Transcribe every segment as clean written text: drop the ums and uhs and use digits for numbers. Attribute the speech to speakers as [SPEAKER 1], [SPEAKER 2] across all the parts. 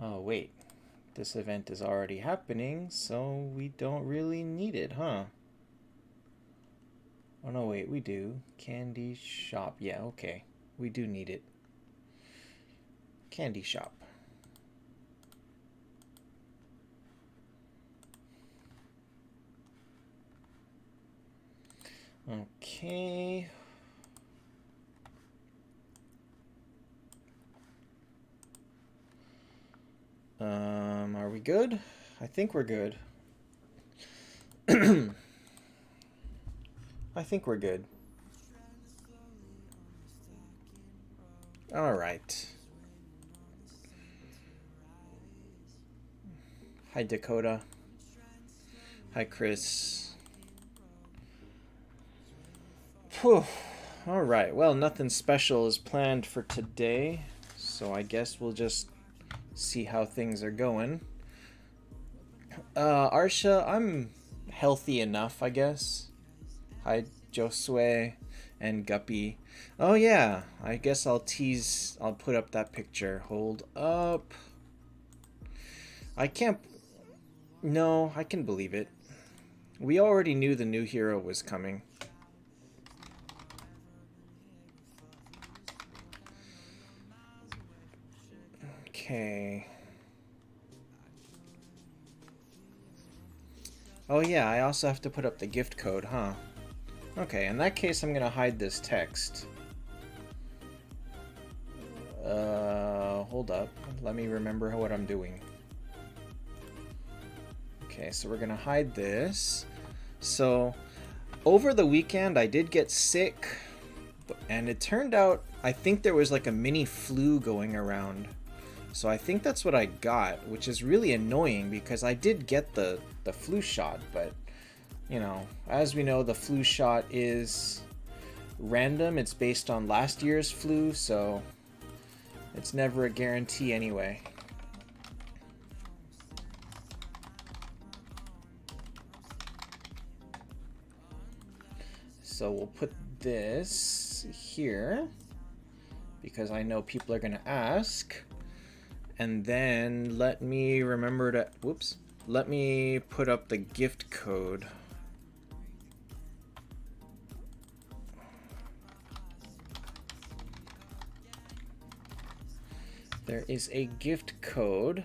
[SPEAKER 1] Oh, wait. This event is already happening, so we don't really need it, huh? Oh, no, wait, we do. Candy shop. Yeah, okay. We do need it. Candy shop. Okay. Are we good? I think we're good. I think we're good. All right. Hi, Dakota. Hi, Chris. Whew. All right. Well, nothing special is planned for today, so I guess we'll just see how things are going. Arsha, I'm healthy enough, I guess. Hi, Josue and Guppy. Oh yeah, I guess I'll put up that picture. Hold up. I can't, no, I can believe it. We already knew the new hero was coming. Okay. Oh yeah, I also have to put up the gift code, huh? Okay, in that case I'm gonna hide this text. Hold up. Let me remember what I'm doing. Okay, so we're gonna hide this. So, over the weekend I did get sick, and it turned out I think there was like a mini flu going around. So I think that's what I got, which is really annoying because I did get the flu shot, but you know, as we know, the flu shot is random. It's based on last year's flu, so it's never a guarantee anyway. So we'll put this here because I know people are going to ask. And then let me remember to, whoops, let me put up the gift code. There is a gift code.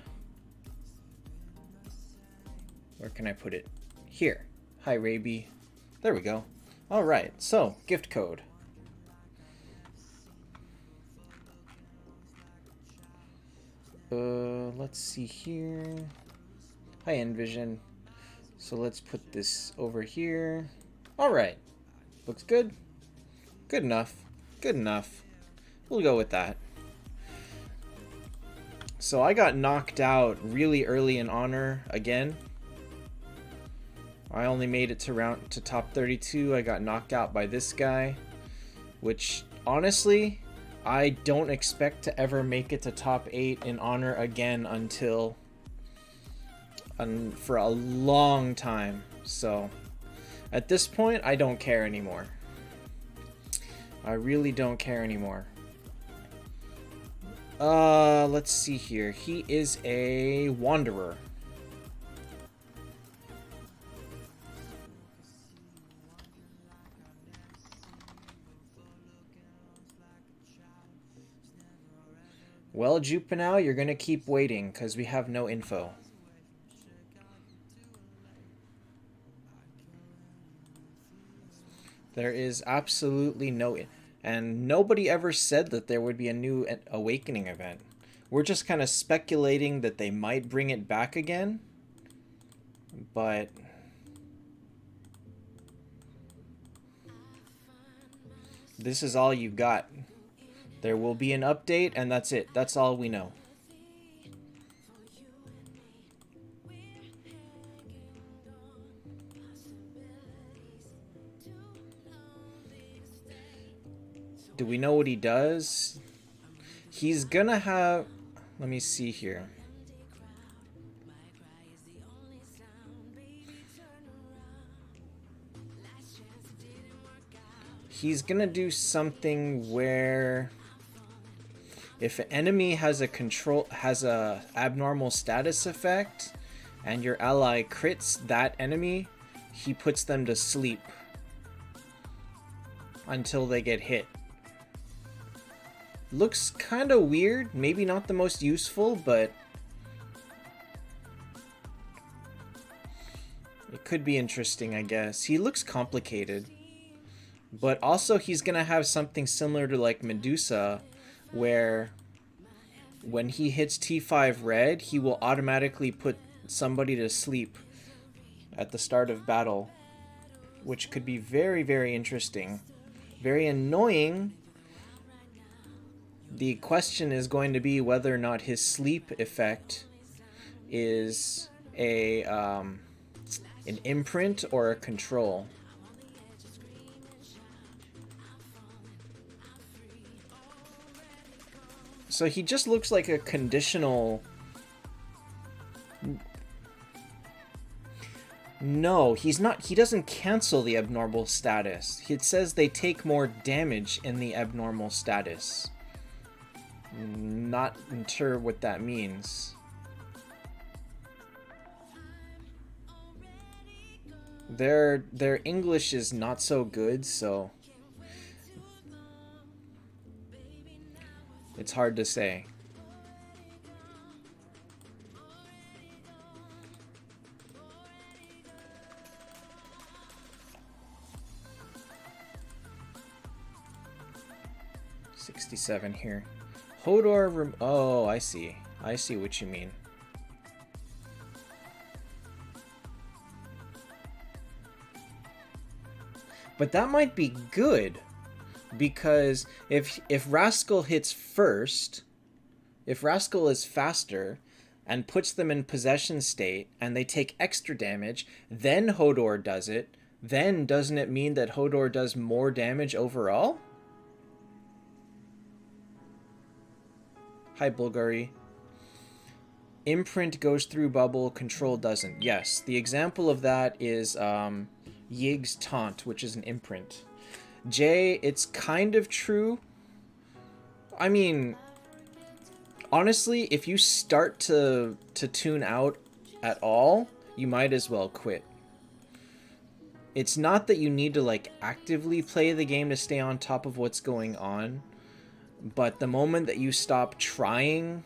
[SPEAKER 1] Where can I put it? Here. Hi, Raby. There we go. All right, so gift code. Let's see here. Hi, Envision. So let's put this over here. All right. Looks good. Good enough. Good enough. We'll go with that. So I got knocked out really early in Honor again. I only made it to top 32. I got knocked out by this guy, which honestly, I don't expect to ever make it to top 8 in Honor again until for a long time. So at this point, I don't care anymore. I really don't care anymore. Let's see here. He is a wanderer. Well, Jupanao, you're gonna keep waiting because we have no info. There is absolutely no, and nobody ever said that there would be a new Awakening event. We're just kind of speculating that they might bring it back again, but this is all you've got. There will be an update, and that's it. That's all we know. Do we know what he does? He's gonna have... Let me see here. He's gonna do something where If an enemy has a abnormal status effect, and your ally crits that enemy, he puts them to sleep until they get hit. Looks kind of weird, maybe not the most useful, but it could be interesting, I guess. He looks complicated, but also he's gonna have something similar to like Medusa, where when he hits T5 red, he will automatically put somebody to sleep at the start of battle, which could be very, very interesting. Very annoying. The question is going to be whether or not his sleep effect is an imprint or a control. So he just looks like a conditional... No, he's not. He doesn't cancel the abnormal status. It says they take more damage in the abnormal status. Not sure what that means. Their English is not so good, so it's hard to say. $67 here. Hodor. Oh, I see. I see what you mean. But that might be good, because if Rascal hits first, if Rascal is faster and puts them in possession state and they take extra damage, then Hodor does it, then doesn't it mean that Hodor does more damage overall? Hi, Bulgari. Imprint goes through bubble, control doesn't. Yes, the example of that is Yig's Taunt, which is an imprint. Jay, it's kind of true. I mean, honestly, if you start to tune out at all, you might as well quit. It's not that you need to like actively play the game to stay on top of what's going on, but the moment that you stop trying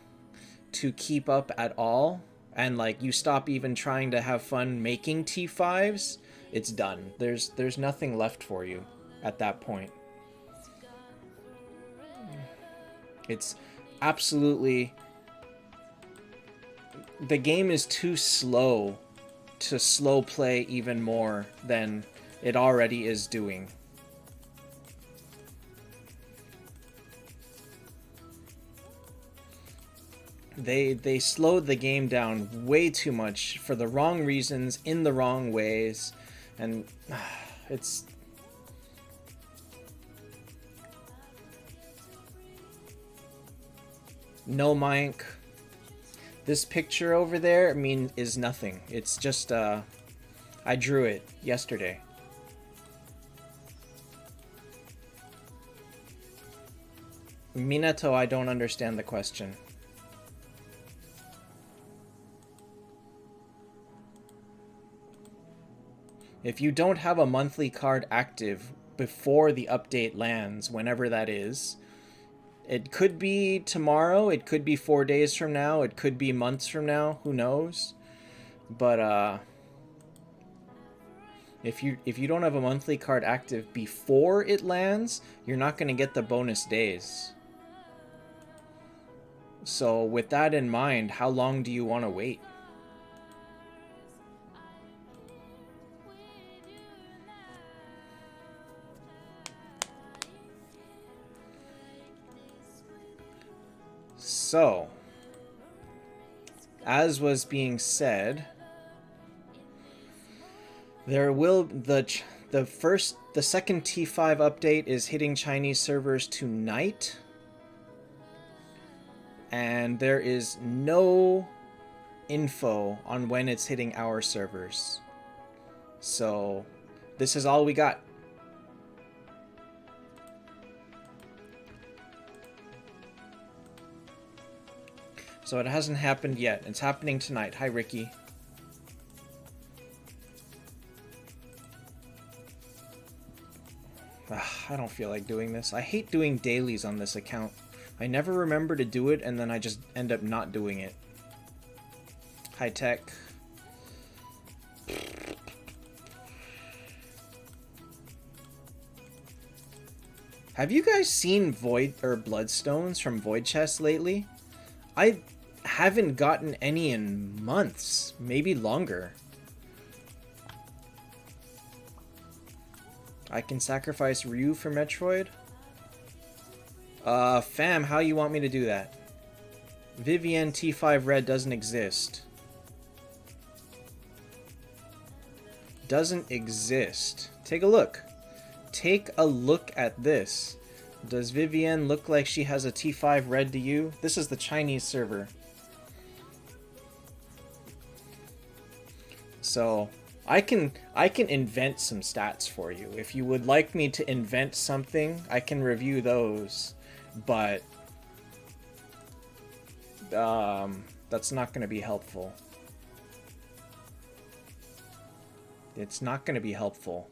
[SPEAKER 1] to keep up at all, and like you stop even trying to have fun making T5s, it's done. There's nothing left for you at that point. It's absolutely... The game is too slow to slow play even more than it already is doing. They slowed the game down way too much for the wrong reasons, in the wrong ways, and it's... No, Mike. This picture over there, I mean, is nothing. It's just, I drew it yesterday. Minato, I don't understand the question. If you don't have a monthly card active before the update lands, whenever that is, it could be tomorrow, it could be 4 days from now, it could be months from now, who knows? But if you don't have a monthly card active before it lands, you're not going to get the bonus days. So with that in mind, how long do you want to wait? So, as was being said, there will the second T5 update is hitting Chinese servers tonight, and there is no info on when it's hitting our servers. So, this is all we got. So it hasn't happened yet. It's happening tonight. Hi, Ricky. Ugh, I don't feel like doing this. I hate doing dailies on this account. I never remember to do it, and then I just end up not doing it. High tech. Have you guys seen Void or Bloodstones from Void Chest lately? I haven't gotten any in months, maybe longer. I can sacrifice Ryu for Metroid? Fam, how you want me to do that? Vivienne T5 Red doesn't exist. Doesn't exist. Take a look. Take a look at this. Does Vivienne look like she has a T5 Red to you? This is the Chinese server. So I can invent some stats for you. If you would like me to invent something, I can review those. But that's not going to be helpful. It's not going to be helpful.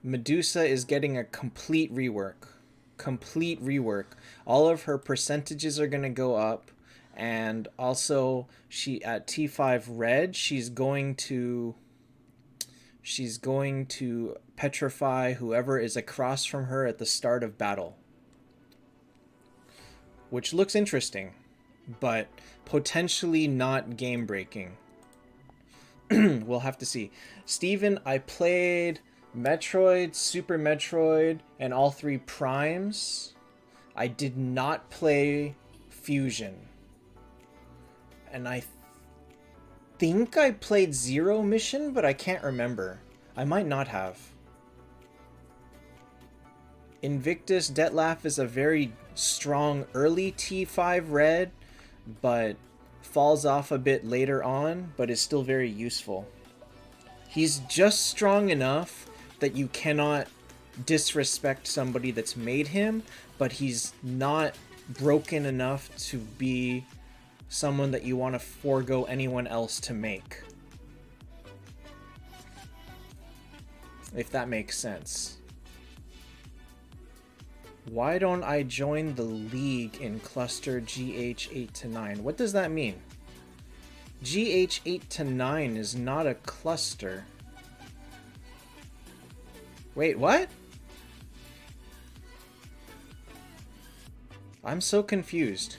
[SPEAKER 1] Medusa is getting a complete rework. Complete rework. All of her percentages are going to go up. And also, she at T5 Red, she's going to petrify whoever is across from her at the start of battle. Which looks interesting, but potentially not game-breaking. We'll have to see. Steven, I played Metroid, Super Metroid, and all three Primes. I did not play Fusion. And I think I played Zero Mission, but I can't remember. I might not have. Invictus Detlef is a very strong early T5 Red, but falls off a bit later on, but is still very useful. He's just strong enough that you cannot disrespect somebody that's made him, but he's not broken enough to be someone that you want to forego anyone else to make. If that makes sense. Why don't I join the league in cluster GH8 to 9? What does that mean? GH8 to 9 is not a cluster. Wait, what? I'm so confused.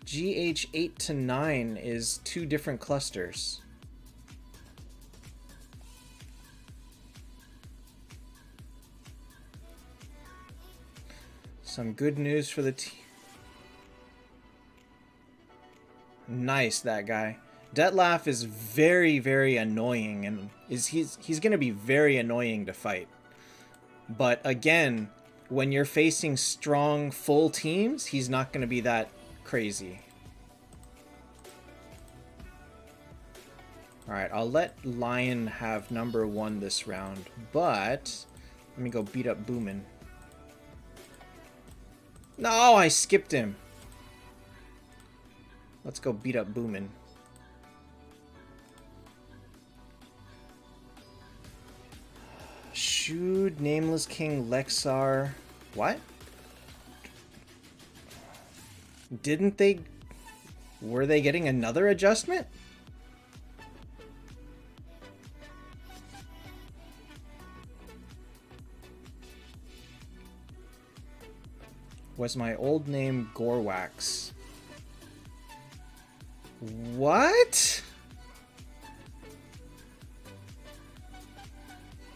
[SPEAKER 1] GH8 to 9 is two different clusters. Some good news for the team. Nice, that guy. Detlef is very, very annoying, and he's going to be very annoying to fight. But again, when you're facing strong, full teams, he's not going to be that crazy. Alright, I'll let Lion have number 1 this round, but let me go beat up Boomin. No, I skipped him. Let's go beat up Boomin. Shoot, Nameless King, Lexar. What? Didn't they... Were they getting another adjustment? Was my old name Gorwax? What?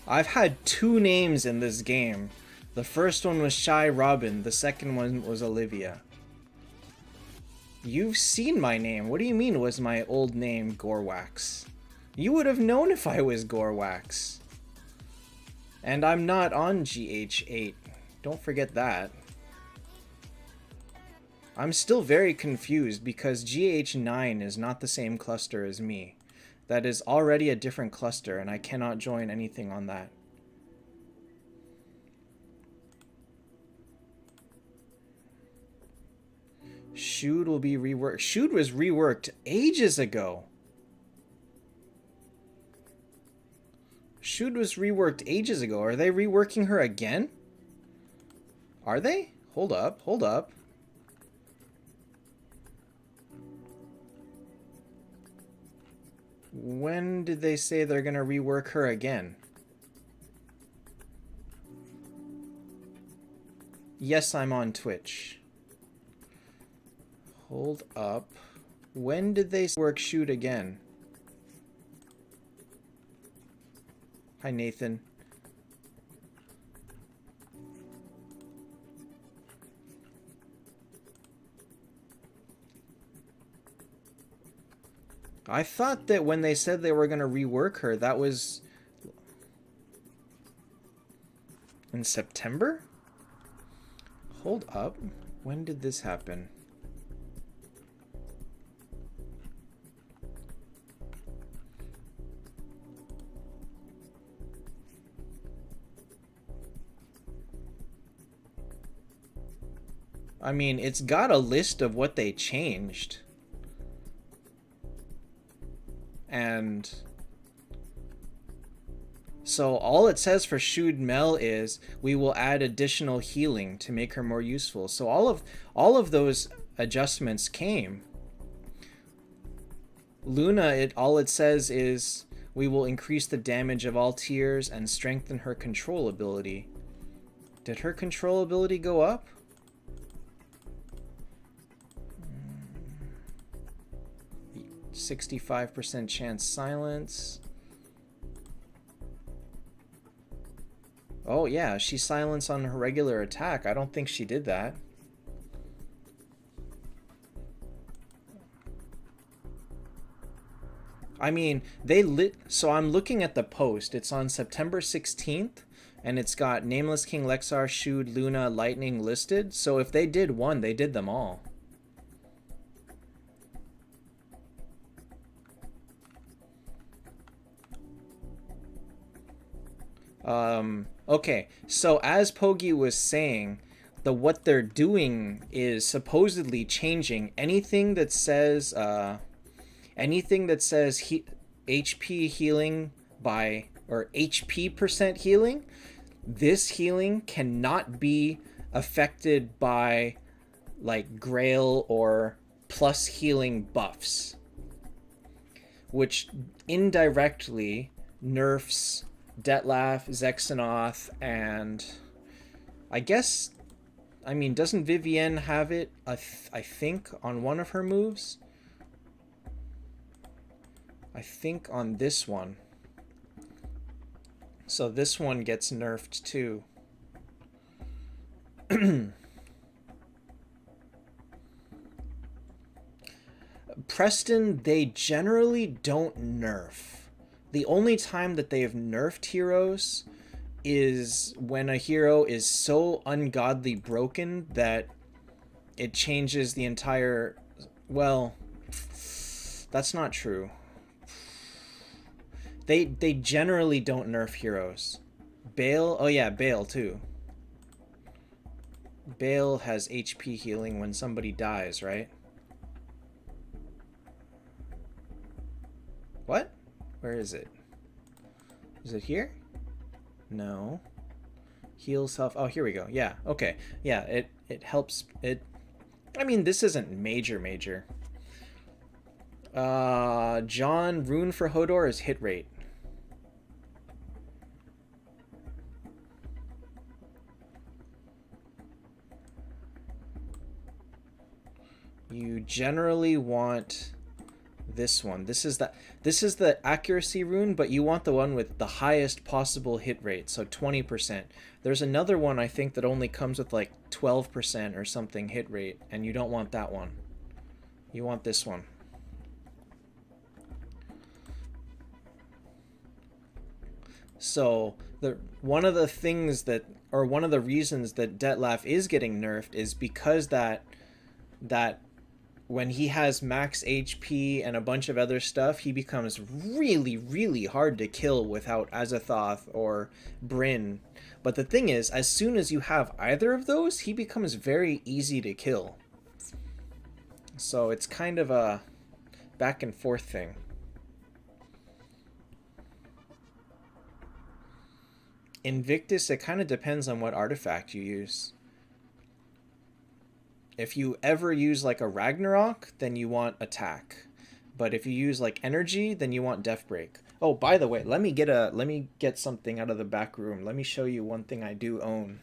[SPEAKER 1] I've had 2 names in this game. The first one was Shy Robin, the second one was Olivia. You've seen my name. What do you mean was my old name Gorwax? You would have known if I was Gorwax. And I'm not on GH8. Don't forget that. I'm still very confused because GH9 is not the same cluster as me. That is already a different cluster, and I cannot join anything on that. Shoot will be reworked. Shoot was reworked ages ago. Shoot was reworked ages ago. Are they reworking her again? Are they? Hold up, hold up. When did they say they're gonna rework her again? Yes, I'm on Twitch. Hold up. When did they work Shoot again? Hi, Nathan. I thought that when they said they were going to rework her, that was in September? Hold up. When did this happen? I mean, it's got a list of what they changed. And so all it says for Shud Mel is we will add additional healing to make her more useful. So all of those adjustments came. Luna, all it says is we will increase the damage of all tiers and strengthen her control ability. Did her control ability go up? 65% chance silence. Oh yeah, she silenced on her regular attack. I don't think she did that. I mean, so I'm looking at the post. It's on September 16th, and it's got Nameless King Lexar, Shud, Luna, Lightning listed. So if they did one, they did them all. Okay, so as Pogi was saying, what they're doing is supposedly changing anything that says HP healing by, or HP percent healing. This healing cannot be affected by like Grail or plus healing buffs, which indirectly nerfs Detlaf, Zexanoth, and I guess, I mean, doesn't Vivienne have it, I think, on one of her moves? I think on this one. So this one gets nerfed too. Preston, they generally don't nerf. The only time that they have nerfed heroes is when a hero is so ungodly broken that it changes the entire... Well, that's not true. They generally don't nerf heroes. Bale, oh yeah, Bale too. Bale has HP healing when somebody dies, right? What? Where is it? Is it here? No. Heal self. Oh, here we go. Yeah, okay. Yeah, it helps. I mean, this isn't major. John, rune for Hodor is hit rate. You generally want this one. This is the accuracy rune, but you want the one with the highest possible hit rate, so 20%. There's another one I think that only comes with like 12% or something hit rate, and you don't want that one. You want this one. So one of the reasons that Detlaf is getting nerfed is because that when he has max HP and a bunch of other stuff, he becomes really, really hard to kill without Azathoth or Bryn. But the thing is, as soon as you have either of those, he becomes very easy to kill. So it's kind of a back and forth thing. Invictus, it kind of depends on what artifact you use. If you ever use like a Ragnarok, then you want attack. But if you use like energy, then you want Death Break. Oh, by the way, let me get something out of the back room. Let me show you one thing I do own.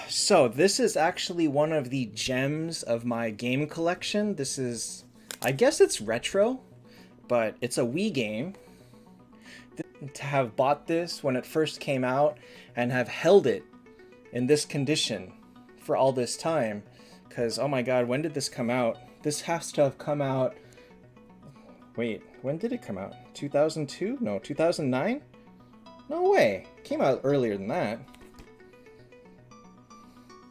[SPEAKER 1] So this is actually one of the gems of my game collection. This is, I guess it's retro, but it's a Wii game. To have bought this when it first came out and have held it in this condition for all this time, because oh my god, when did this come out? This has to have come out, wait, when did it come out? 2002? No, 2009? No way, it came out earlier than that.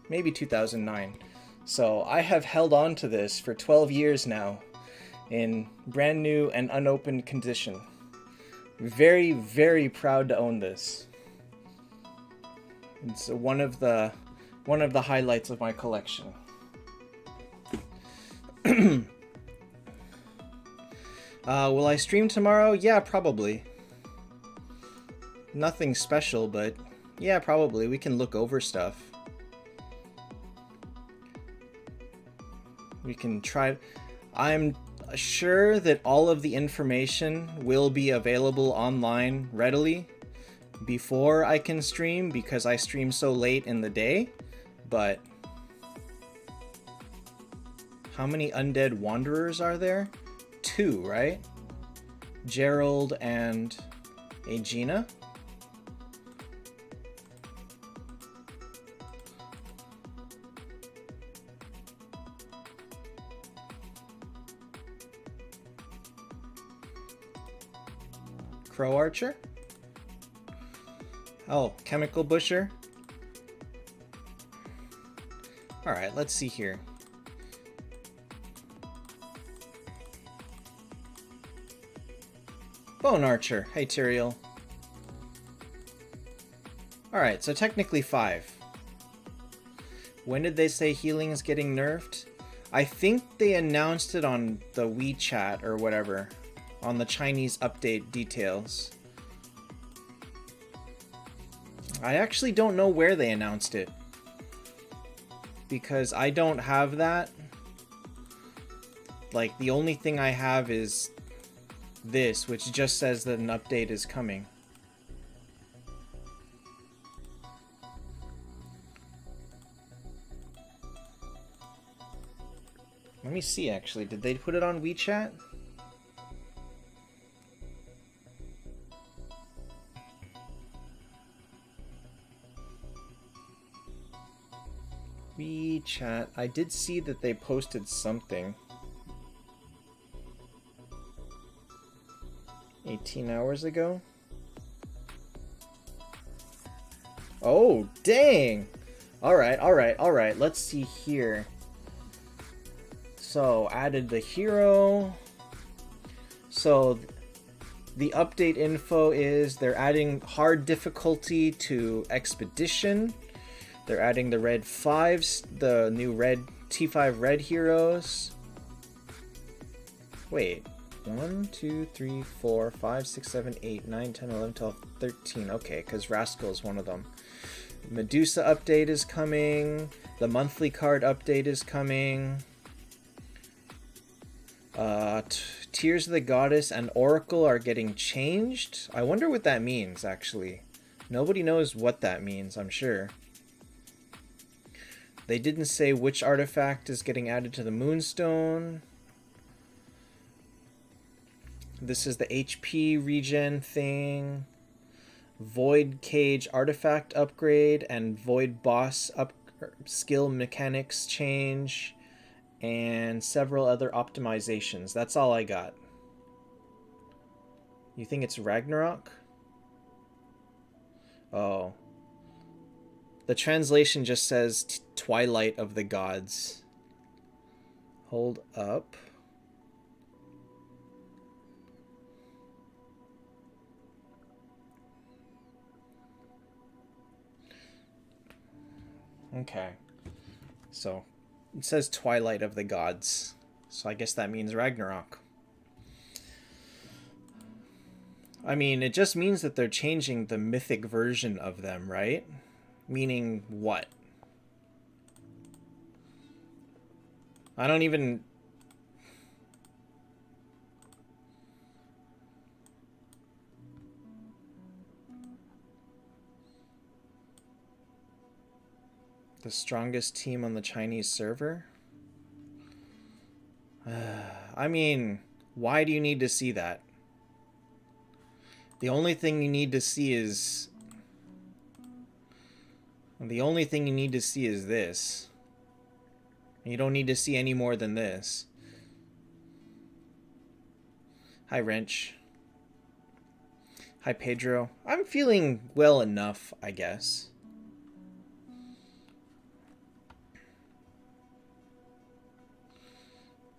[SPEAKER 1] Maybe 2009. So I have held on to this for 12 years now in brand new and unopened condition. Very, very proud to own this. It's one of the highlights of my collection. Will I stream tomorrow? Yeah, probably. Nothing special, but yeah, probably. We can look over stuff. We can try. I'm sure that all of the information will be available online readily before I can stream, because I stream so late in the day. But how many undead wanderers are there? 2, right? Gerald and Aegina. Crow Archer? Oh, Chemical Busher? Alright, let's see here. Bone Archer. Hey, Tyrael. Alright, so technically 5. When did they say healing is getting nerfed? I think they announced it on the WeChat or whatever. On the Chinese update details. I actually don't know where they announced it, because I don't have that. Like, the only thing I have is this, which just says that an update is coming. Let me see, actually. Did they put it on WeChat? WeChat. I did see that they posted something. 18 hours ago? Oh, dang! Alright, alright, alright. Let's see here. So, added the hero. So, the update info is they're adding hard difficulty to Expedition. They're adding the red 5s, the new red T5 red heroes. Wait. 1, 2, 3, 4, 5, 6, 7, 8, 9, 10, 11, 12, 13. Okay, because Rascal is one of them. Medusa update is coming. The monthly card update is coming. Tears of the Goddess and Oracle are getting changed. I wonder what that means, actually. Nobody knows what that means, I'm sure. They didn't say which artifact is getting added to the Moonstone. This is the HP regen thing. Void Cage artifact upgrade and Void Boss skill mechanics change. And several other optimizations. That's all I got. You think it's Ragnarok? Oh. The translation just says Twilight of the Gods. Hold up. Okay. So, it says Twilight of the Gods. So I guess that means Ragnarok. I mean, it just means that they're changing the mythic version of them, right? Meaning what? I don't even... The strongest team on the Chinese server? I mean, why do you need to see that? The only thing you need to see is... The only thing you need to see is this. You don't need to see any more than this. Hi, Wrench. Hi, Pedro. I'm feeling well enough, I guess.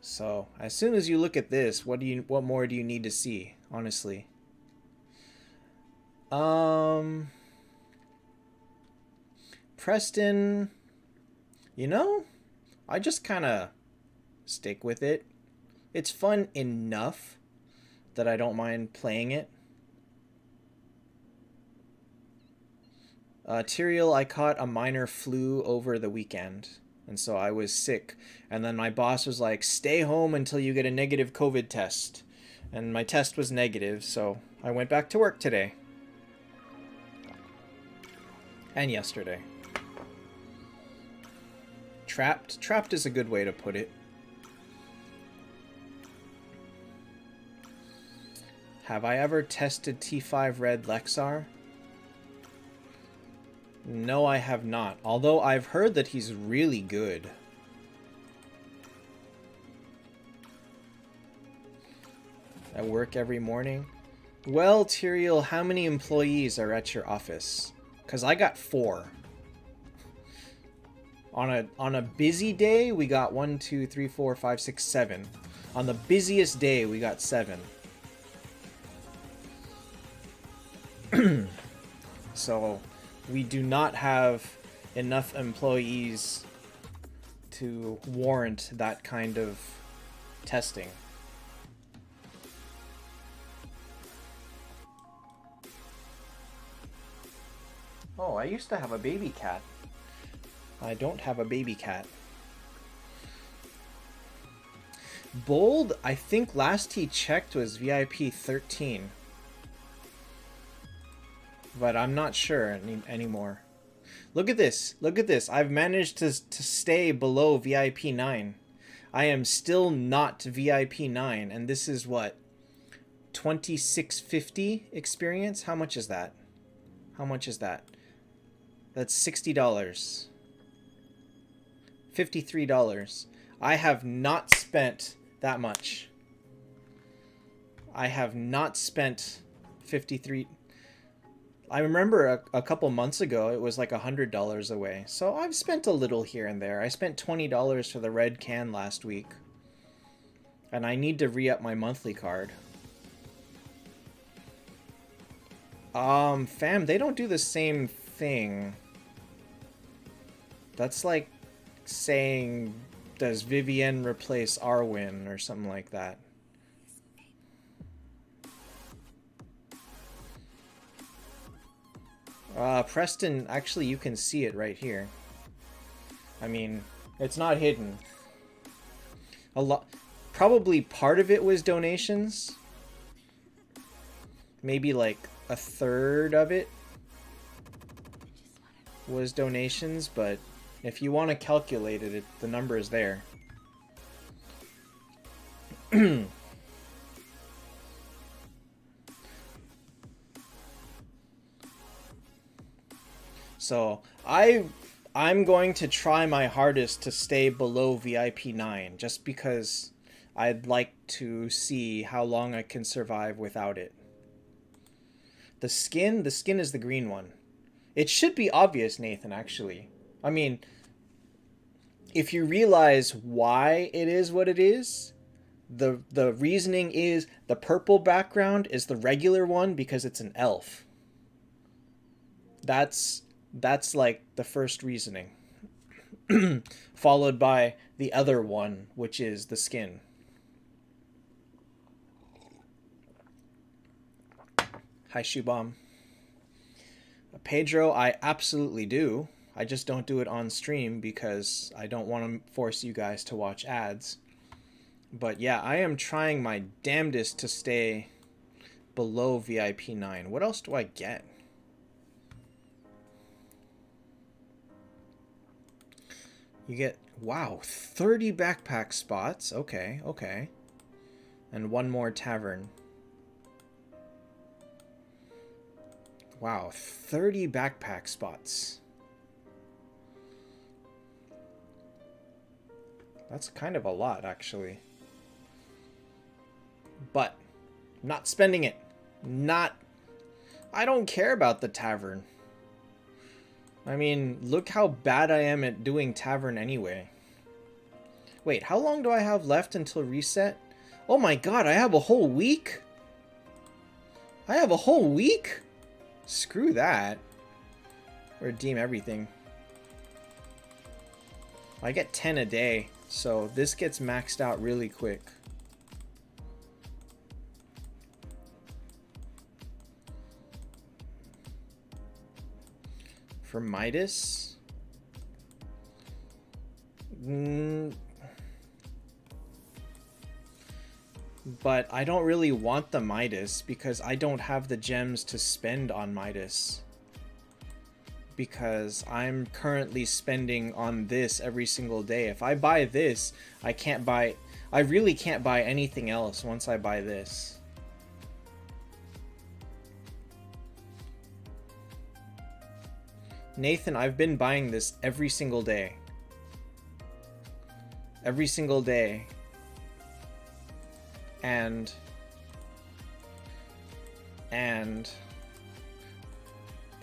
[SPEAKER 1] So, as soon as you look at this, what more do you need to see, honestly? Preston, you know, I just kind of stick with it. It's fun enough that I don't mind playing it. Tyrael, I caught a minor flu over the weekend. And so I was sick. And then my boss was like, stay home until you get a negative COVID test. And my test was negative, so I went back to work today. And yesterday. Trapped? Trapped is a good way to put it. Have I ever tested T5 Red Lexar? No, I have not. Although I've heard that he's really good. I work every morning. Well, Tyrael, how many employees are at your office? Because I got 4. On a busy day, we got 1, 2, 3, 4, 5, 6, 7. On the busiest day, we got 7. So... we do not have enough employees to warrant that kind of testing. Oh, I used to have a baby cat. I don't have a baby cat. Bold, I think last he checked was VIP 13. But I'm not sure anymore. Look at this. Look at this. I've managed to stay below VIP 9. I am still not VIP 9. And this is what? 2650 experience? How much is that? How much is that? That's $60. $53. I have not spent that much. I have not spent 53... I remember a couple months ago, it was like $100 away. So I've spent a little here and there. I spent $20 for the red can last week. And I need to re-up my monthly card. Fam, they don't do the same thing. That's like saying, does Vivienne replace Arwen or something like that? Preston, actually you can see it right here. I mean, it's not hidden. Probably part of it was donations. Maybe like a third of it was donations, but if you want to calculate it, the number is there. So I'm going to try my hardest to stay below VIP 9, just because I'd like to see how long I can survive without it. The skin is the green one. It should be obvious, Nathan, actually. I mean, if you realize why it is what it is, the reasoning is the purple background is the regular one because it's an elf. That's like the first reasoning. Followed by the other one, which is the skin. Hi, Shoebomb. Pedro, I absolutely do. I just don't do it on stream because I don't want to force you guys to watch ads. But yeah, I am trying my damnedest to stay below VIP 9. What else do I get? You get, wow, 30 backpack spots. Okay, okay. And one more tavern. Wow, 30 backpack spots. That's kind of a lot, actually. But, not spending it. I don't care about the tavern. I mean, look how bad I am at doing tavern anyway. Wait, how long do I have left until reset? Oh my god, I have a whole week? I have a whole week? Screw that. Redeem everything. I get 10 a day, so this gets maxed out really quick. For Midas? But I don't really want the Midas because I don't have the gems to spend on Midas. Because I'm currently spending on this every single day. If I buy this, I really can't buy anything else once I buy this. Nathan, I've been buying this every single day. Every single day. And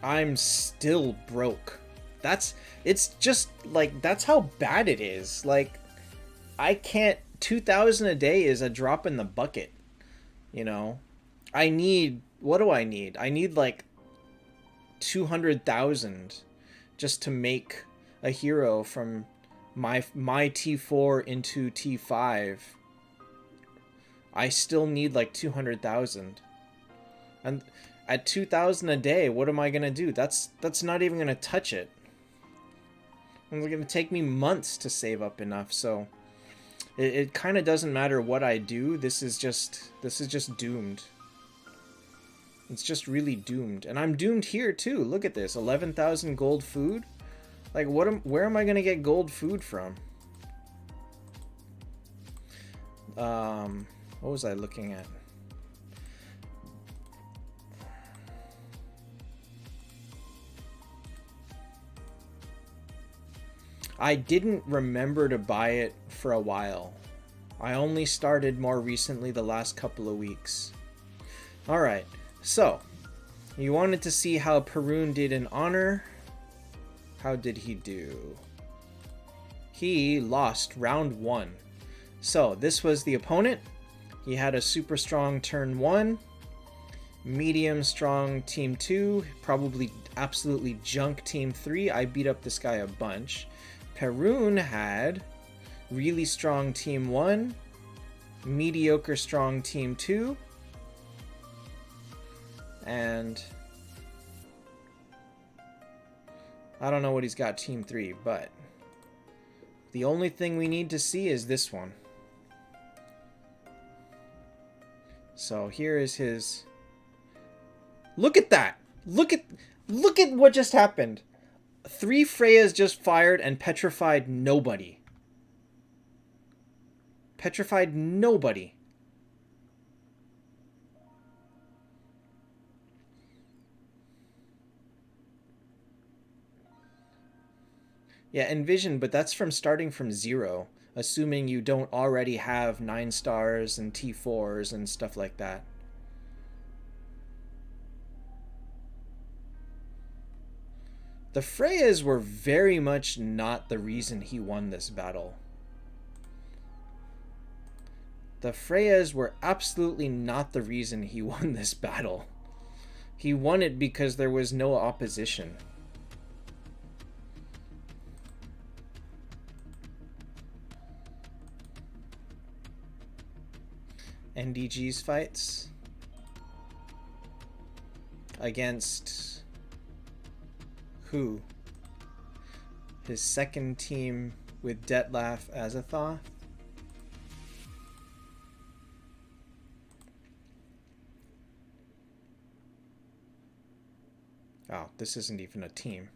[SPEAKER 1] I'm still broke. It's just like, that's how bad it is. Like, I can't, 2,000 a day is a drop in the bucket, you know? What do I need? I need like 200,000 just to make a hero from my T4 into T5. I still need like 200,000. And at 2,000 a day, what am I gonna do? That's not even gonna touch it. It's gonna take me months to save up enough, so it kind of doesn't matter what I do. This is just doomed. It's just really doomed. And I'm doomed here too. Look at this. 11,000 gold food. Like, where am I gonna get gold food from? What was I looking at? I didn't remember to buy it for a while. I only started more recently the last couple of weeks. Alright, so you wanted to see how Perun did in honor. How did he do? He lost round 1. So this was the opponent. He had a super strong turn 1, medium strong team 2, probably absolutely junk team 3. I beat up this guy a bunch. Perun had really strong team 1, mediocre strong team 2, and I don't know what he's got team 3, but the only thing we need to see is this one. So here is his... Look at that! Look at what just happened. 3 Freyas just fired and petrified nobody. Petrified nobody. Yeah, envision, but that's from starting from 0, assuming you don't already have 9 stars and T4s and stuff like that. The Freyas were very much not the reason he won this battle. The Freyas were absolutely not the reason he won this battle. He won it because there was no opposition. NDG's fights against who? His second team with Detlef Azathoth. Oh, this isn't even a team.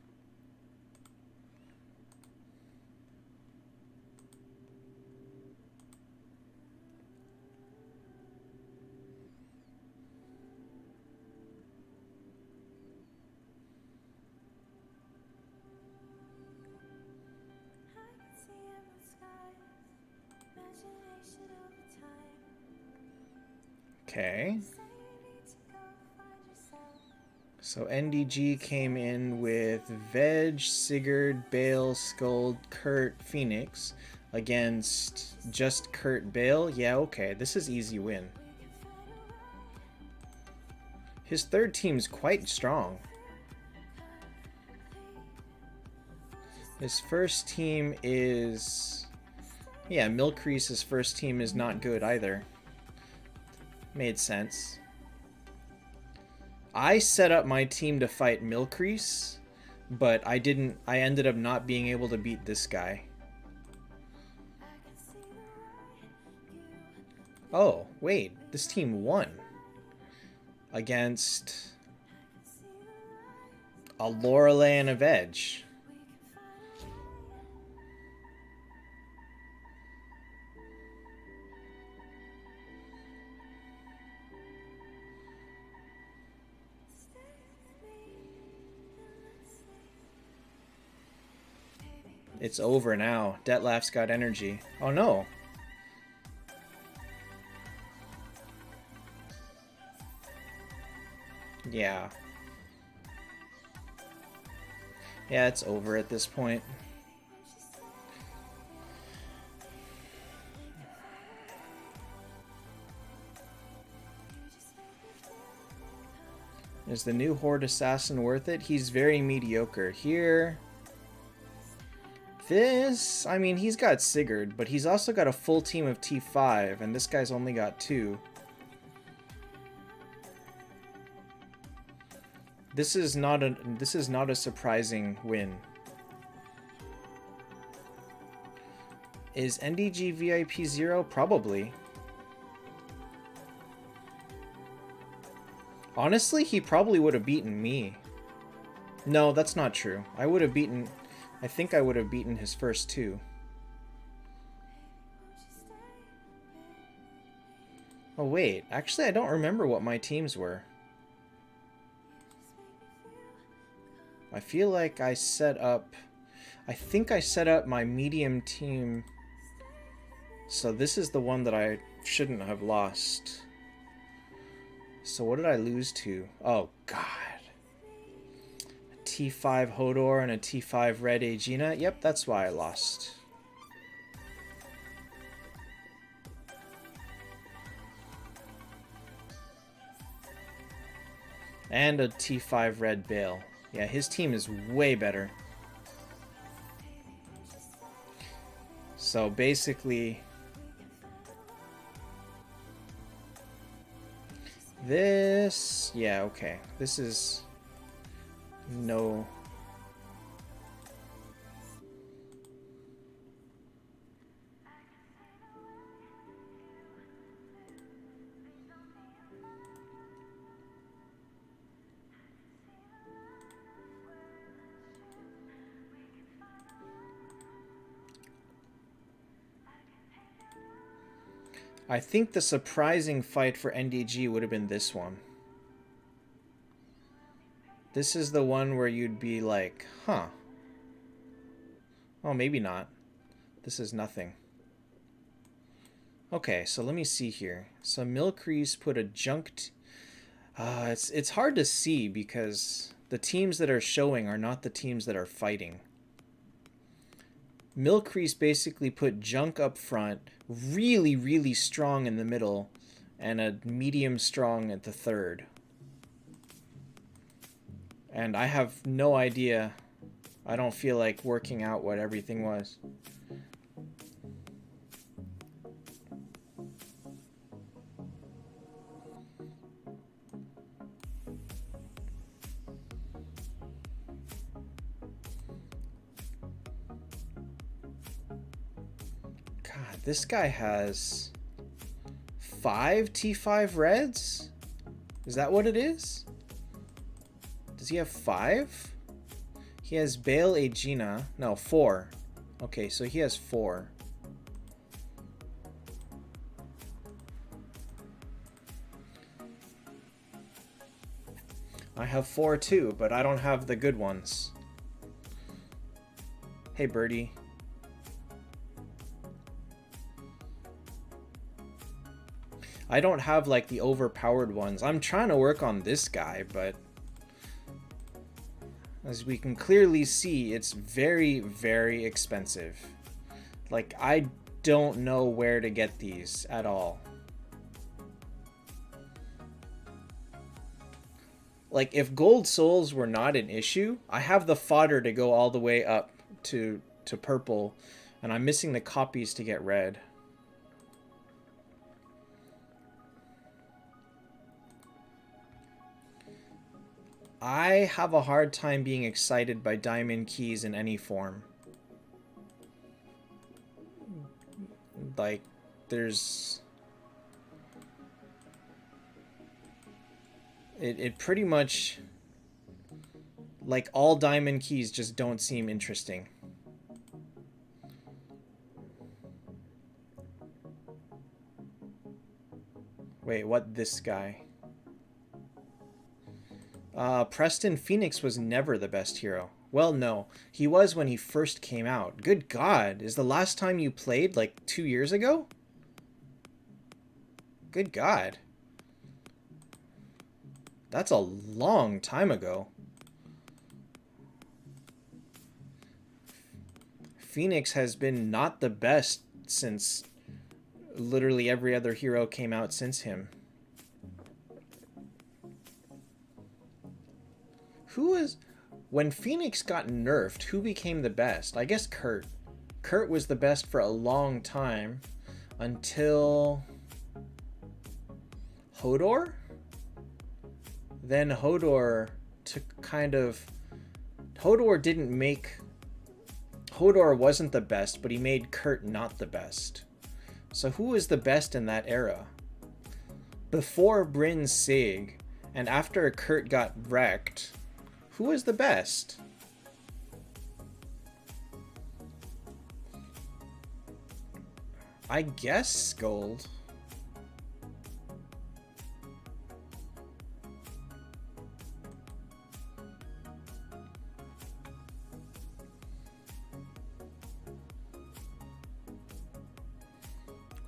[SPEAKER 1] Okay. So NDG came in with Veg, Sigurd, Bale, Skuld, Kurt, Phoenix against just Kurt, Bale. Yeah, okay. This is easy win. His third team's quite strong. His first team is... Yeah, Milcrease's first team is not good either. Made sense. I set up my team to fight Milcrease, but I ended up not being able to beat this guy. Oh, wait. This team won. Against a Lorelei and a Veg. It's over now. Detlef's got energy. Oh no. Yeah. Yeah, it's over at this point. Is the new Horde Assassin worth it? He's very mediocre. Here... This, I mean, he's got Sigurd, but he's also got a full team of T5, and this guy's only got 2. This is not a surprising win. Is NDG VIP 0? Probably. Honestly, he probably would have beaten me. No, that's not true. I think I would have beaten his first 2. Oh wait, actually I don't remember what my teams were. I feel like I think I set up my medium team. So this is the one that I shouldn't have lost. So what did I lose to? Oh god. T5 Hodor and a T5 Red Aegina. Yep, that's why I lost. And a T5 Red Bale. Yeah, his team is way better. So basically... This... Yeah, okay. This is... No. I think the surprising fight for NDG would have been this one. This is the one where you'd be like, huh. Oh, maybe not. This is nothing. Okay, so let me see here. So Milcrease put a junked... it's hard to see because the teams that are showing are not the teams that are fighting. Milcrease basically put junk up front, really, really strong in the middle, and a medium strong at the third. And I have no idea. I don't feel like working out what everything was. God, this guy has 5 T5 reds? Is that what it is? Does he have 5? He has Bale Aegina. No, 4. Okay, so he has 4. I have 4 too, but I don't have the good ones. Hey, Birdie. I don't have like the overpowered ones. I'm trying to work on this guy, but as we can clearly see, it's very, very expensive. Like, I don't know where to get these at all. Like, if gold souls were not an issue, I have the fodder to go all the way up to purple, and I'm missing the copies to get red. I have a hard time being excited by diamond keys in any form. Like, there's... It pretty much... Like, all diamond keys just don't seem interesting. Wait, what, this guy? Preston Phoenix was never the best hero. Well, no. He was when he first came out. Good God. Is the last time you played, like, 2 years ago? Good God. That's a long time ago. Phoenix has been not the best since literally every other hero came out since him. Who is... When Phoenix got nerfed, who became the best? I guess Kurt. Kurt was the best for a long time until Hodor? Then Hodor took kind of... Hodor didn't make... Hodor wasn't the best, but he made Kurt not the best. So who is the best in that era? Before Bryn Sig, and after Kurt got wrecked, who is the best? I guess Gold.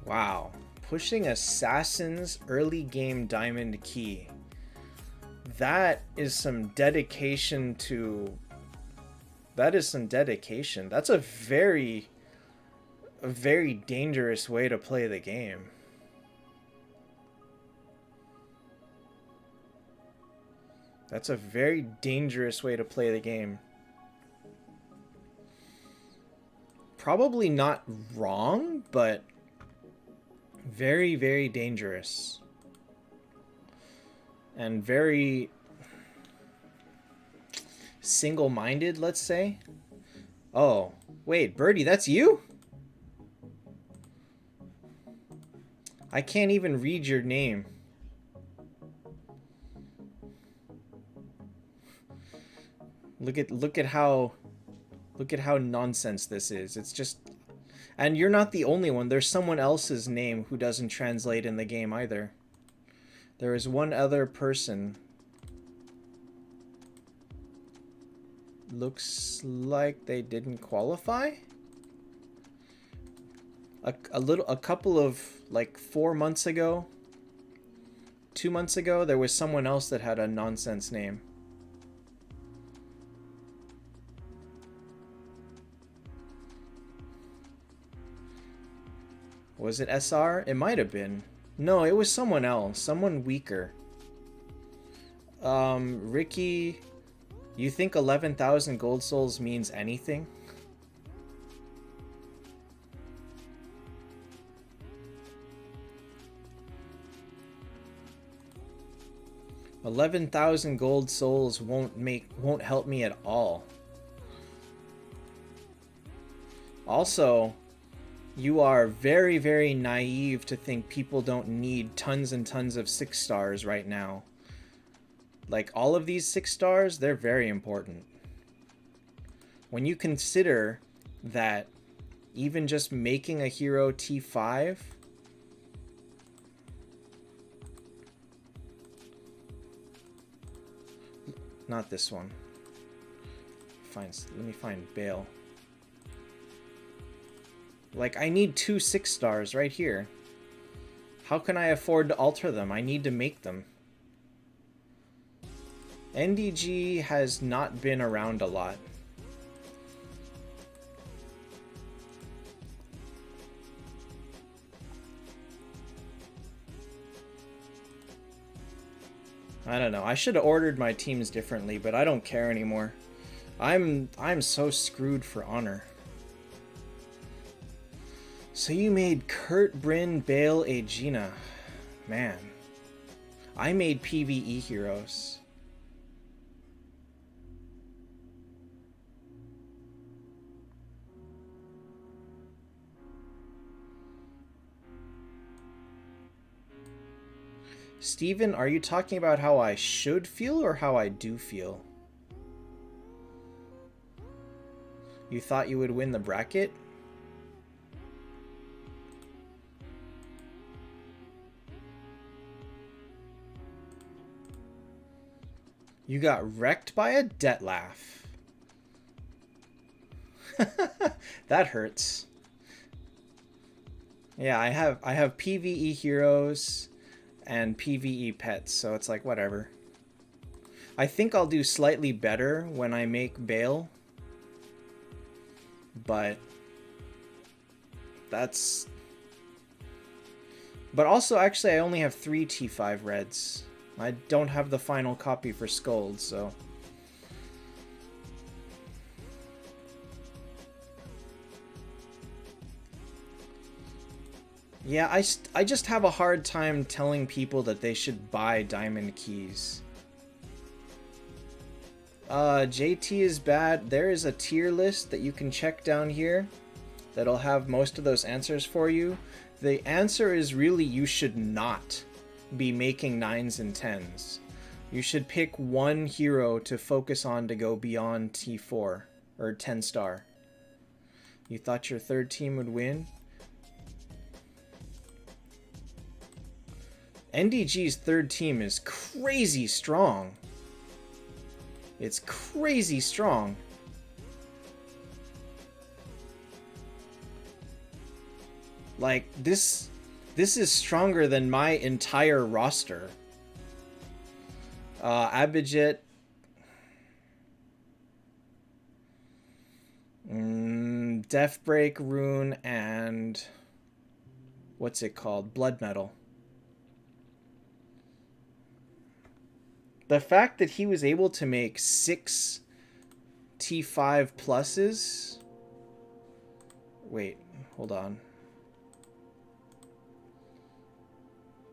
[SPEAKER 1] Wow. Pushing Assassin's early game diamond key. That is some dedication to... That is some dedication. That's a very dangerous way to play the game. That's a very dangerous way to play the game. Probably not wrong, but very, very dangerous. And very single-minded, let's say. Oh, wait, Birdie, that's you? I can't even read your name. Look at how nonsense this is. It's just... And you're not the only one. There's someone else's name who doesn't translate in the game either. There is one other person. Looks like they didn't qualify. A couple of, like, 4 months ago, 2 months ago, there was someone else that had a nonsense name. Was it SR? It might have been. No, it was someone else. Someone weaker. Ricky, you think 11,000 gold souls means anything? $11,000 gold souls won't help me at all. Also, you are very, very naive to think people don't need tons and tons of 6 stars right now. Like, all of these 6 stars, they're very important. When you consider that even just making a hero T5... Not this one. Let me find Bale. Like, I need 2 6 stars right here. How can I afford to alter them? I need to make them. NDG has not been around a lot. I don't know. I should have ordered my teams differently, but I don't care anymore. I'm so screwed for honor. So you made Kurt, Bryn, Bale, Aegina. Man. I made PvE heroes. Steven, are you talking about how I should feel or how I do feel? You thought you would win the bracket? You got wrecked by a debt laugh. That hurts. Yeah, I have PvE heroes and PvE pets, so it's like whatever. I think I'll do slightly better when I make Bale, but that's... But also, actually, I only have 3 T5 reds. I don't have the final copy for Scold, so... Yeah, I just have a hard time telling people that they should buy diamond keys. JT is bad. There is a tier list that you can check down here that'll have most of those answers for you. The answer is really you should not be making 9s and 10s. You should pick one hero to focus on to go beyond T4 or 10 star. You thought your third team would win? NDG's third team is crazy strong. It's crazy strong. Like, this is stronger than my entire roster. Abhijit. Deathbreak Rune and... what's it called? Blood Metal. The fact that he was able to make 6 T5 pluses... Wait, hold on.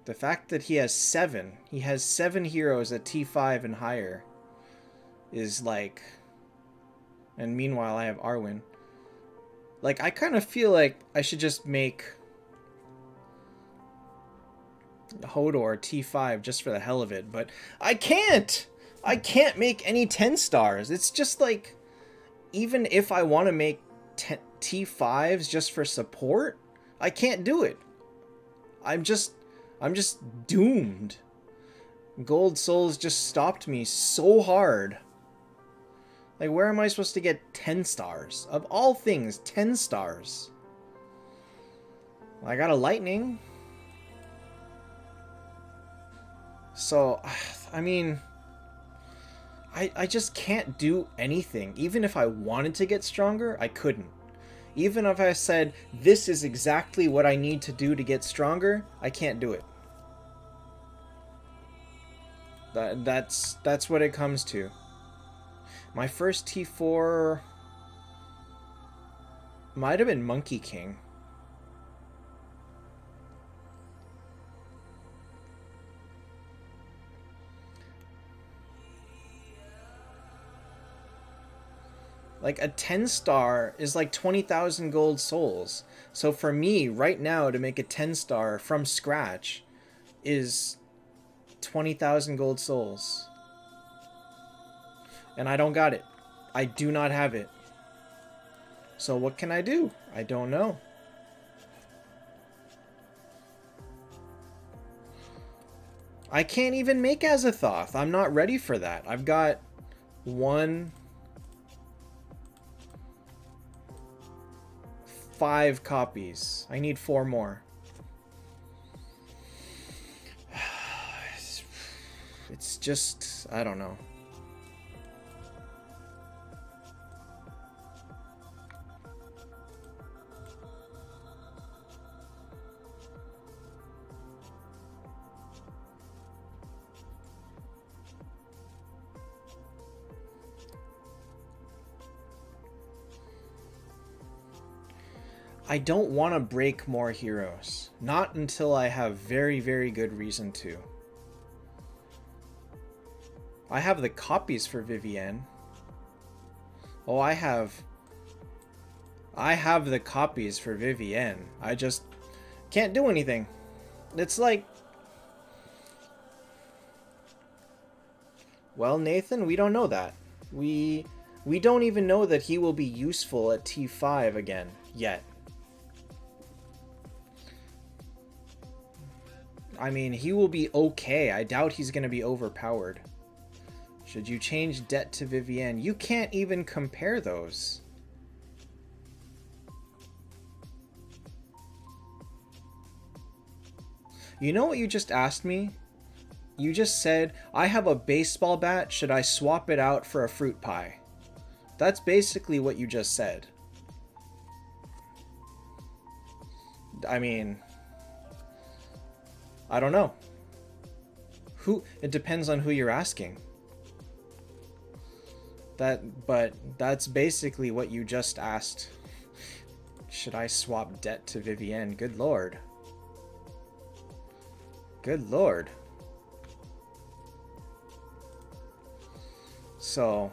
[SPEAKER 1] The fact that he has 7 heroes at T5 and higher is like... And meanwhile I have Arwen. Like, I kind of feel like I should just make Hodor T5 just for the hell of it, but I can't! I can't make any 10 stars. It's just like, even if I want to make T5s just for support? I can't do it. I'm just doomed. Gold souls just stopped me so hard. Like, where am I supposed to get 10 stars? Of all things, 10 stars. I got a lightning. So, I mean, I just can't do anything. Even if I wanted to get stronger, I couldn't. Even if I said, this is exactly what I need to do to get stronger, I can't do it. That's what it comes to. My first T4 might have been Monkey King. Like, a 10 star is like 20,000 gold souls. So for me, right now, to make a 10 star from scratch is 20,000 gold souls. And I don't got it. I do not have it. So what can I do? I don't know. I can't even make Azathoth. I'm not ready for that. I've got 5 copies. I need 4 more. It's just, I don't know. I don't want to break more heroes. Not until I have very, very good reason to. I have the copies for Vivienne. Oh, I have the copies for Vivienne. I just can't do anything. It's like... Well, Nathan, we don't know that. We don't even know that he will be useful at T5 again, yet. I mean, he will be okay. I doubt he's going to be overpowered. Should you change debt to Vivienne? You can't even compare those. You know what you just asked me? You just said, I have a baseball bat, should I swap it out for a fruit pie? That's basically what you just said. I mean... I don't know. It depends on who you're asking. But that's basically what you just asked. Should I swap debt to Vivienne? Good lord. Good lord. So...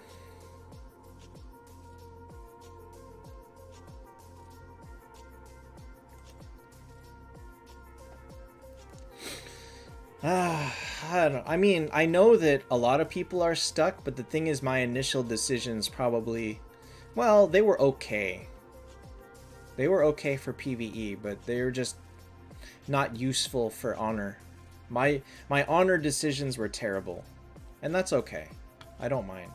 [SPEAKER 1] I mean, I know that a lot of people are stuck, but the thing is my initial decisions probably... Well, they were okay. They were okay for PvE, but they were just not useful for honor. My honor decisions were terrible. And that's okay. I don't mind.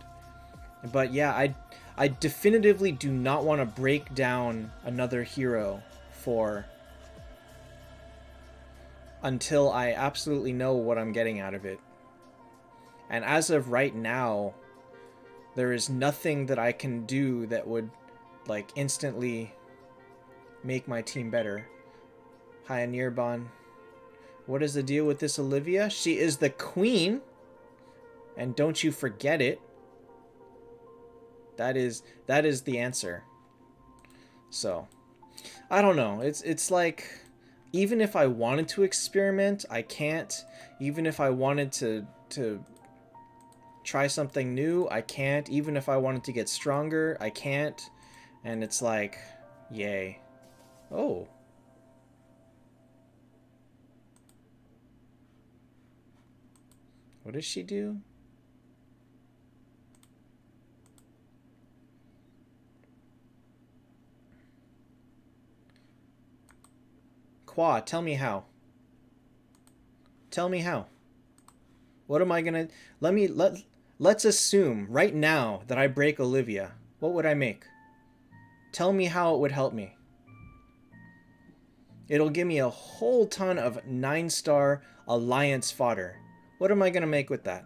[SPEAKER 1] But yeah, I definitively do not want to break down another hero for... until I absolutely know what I'm getting out of it. And as of right now, there is nothing that I can do that would, like, instantly make my team better. Hi, Anirban. What is the deal with this Olivia? She is the queen. And don't you forget it. That is the answer. So, I don't know. It's like... Even if I wanted to experiment, I can't. Even if I wanted to try something new, I can't. Even if I wanted to get stronger, I can't. And it's like, yay. Oh. What does she do? Qua, tell me how. Tell me how. What am I gonna... Let's assume right now that I break Olivia. What would I make? Tell me how it would help me. It'll give me a whole ton of 9-star alliance fodder. What am I gonna make with that?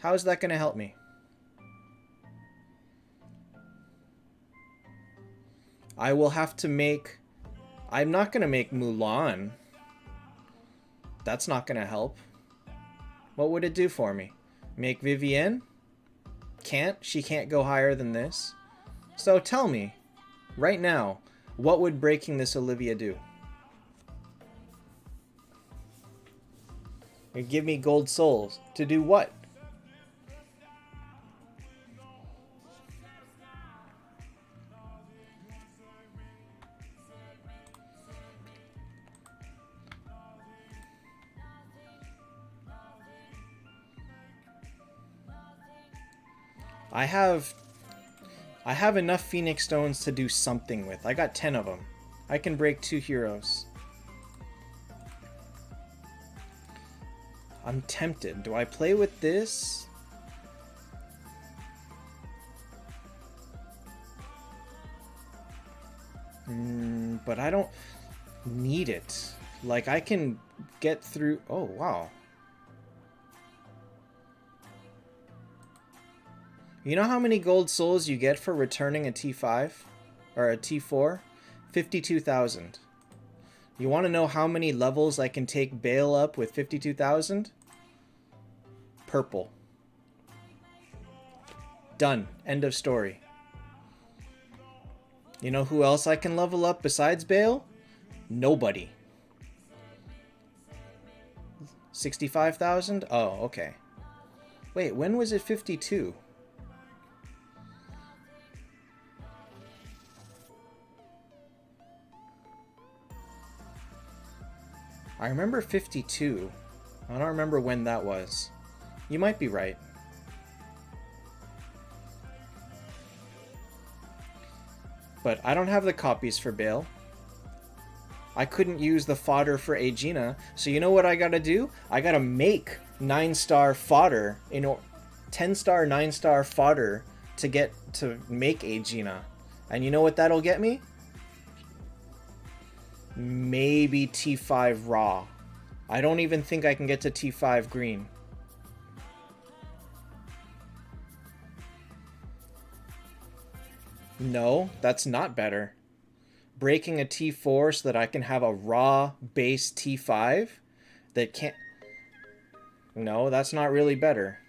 [SPEAKER 1] How is that gonna help me? I will have to make... I'm not gonna make Mulan. That's not gonna help. What would it do for me? Make Vivienne? Can't. She can't go higher than this. So tell me, right now, what would breaking this Olivia do? It'd give me gold souls. To do what? I have enough Phoenix Stones to do something with. I got 10 of them. I can break 2 heroes. I'm tempted. Do I play with this? But I don't need it. Like, I can get through... Oh, wow. You know how many gold souls you get for returning a T5? Or a T4? 52,000. You want to know how many levels I can take Bale up with 52,000? Purple. Done. End of story. You know who else I can level up besides Bale? Nobody. 65,000? Oh, okay. Wait, when was it 52? I remember 52. I don't remember when that was. You might be right. But I don't have the copies for Bale. I couldn't use the fodder for Aegina, so you know what I gotta do? I gotta make 9-star fodder, 10-star, 9-star fodder to get to make Aegina. And you know what that'll get me? Maybe T5 raw. I don't even think I can get to T5 green. No, that's not better. Breaking a T4 so that I can have a raw base T5 that can't... No, that's not really better.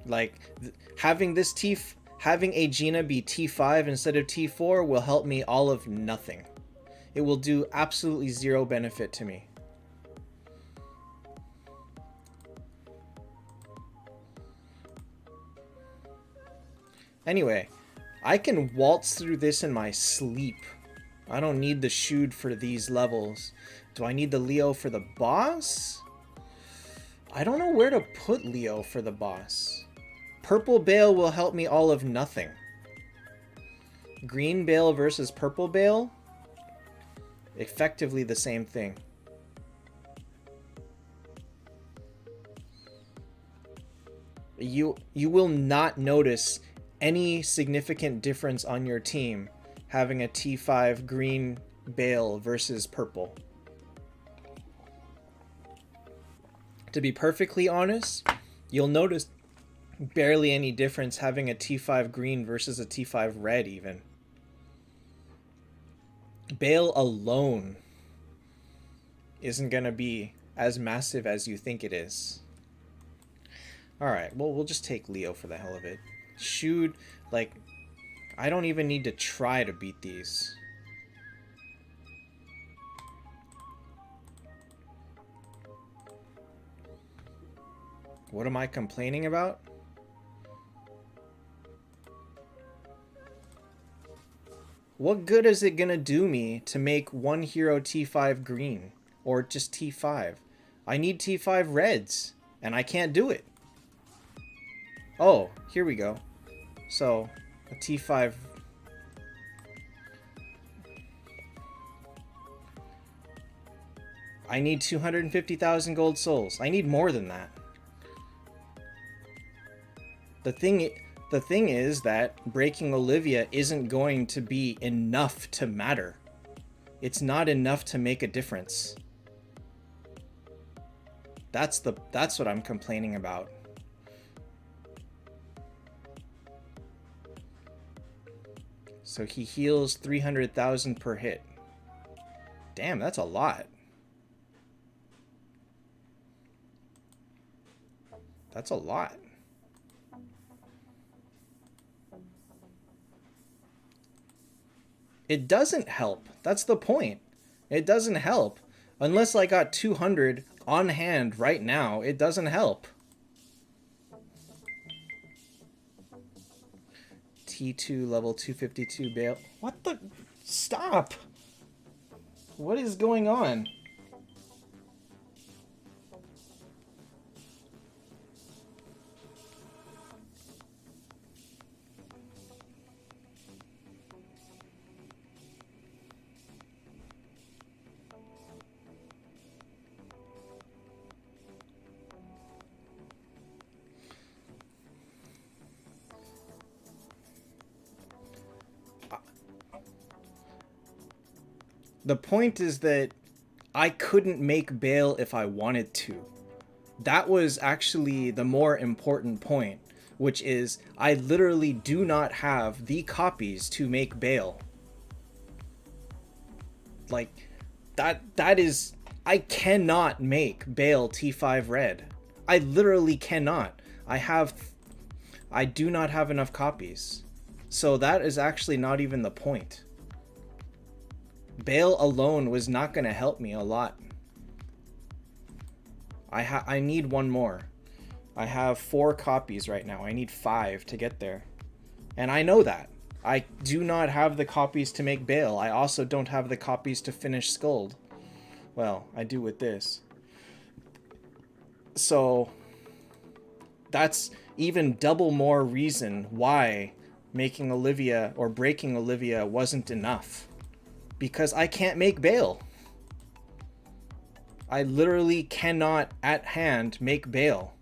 [SPEAKER 1] Like, having Aegina be T5 instead of T4 will help me all of nothing. It will do absolutely zero benefit to me. Anyway, I can waltz through this in my sleep. I don't need the Shude for these levels. Do I need the Leo for the boss? I don't know where to put Leo for the boss. Purple Bale will help me all of nothing. Green Bale versus Purple Bale? Effectively the same thing. You will not notice any significant difference on your team having a T5 green Bale versus purple. To be perfectly honest, you'll notice barely any difference having a T5 green versus a T5 red even. Bale alone isn't going to be as massive as you think it is. Alright, well, we'll just take Leo for the hell of it. Shude, like, I don't even need to try to beat these. What am I complaining about? What good is it gonna do me to make one hero T5 green? Or just T5? I need T5 reds, and I can't do it. Oh, here we go. So, a T5. I need 250,000 gold souls. I need more than that. The thing is that breaking Olivia isn't going to be enough to matter. It's not enough to make a difference. That's what I'm complaining about. So he heals 300,000 per hit. Damn, that's a lot. That's a lot. It doesn't help. That's the point. It doesn't help. Unless I got 200 on hand right now, it doesn't help. T2 level 252 bail. What the? Stop! What is going on? The point is that I couldn't make bail if I wanted to. That was actually the more important point, which is I literally do not have the copies to make bail. Like, that is... I cannot make bail T5 red. I literally cannot. I do not have enough copies. So that is actually not even the point. Bail alone was not going to help me a lot. I need one more. I have 4 copies right now. I need 5 to get there. And I know that. I do not have the copies to make bail. I also don't have the copies to finish Skuld. Well, I do with this. So that's even double more reason why making Olivia or breaking Olivia wasn't enough. Because I can't make bail. I literally cannot at hand make bail.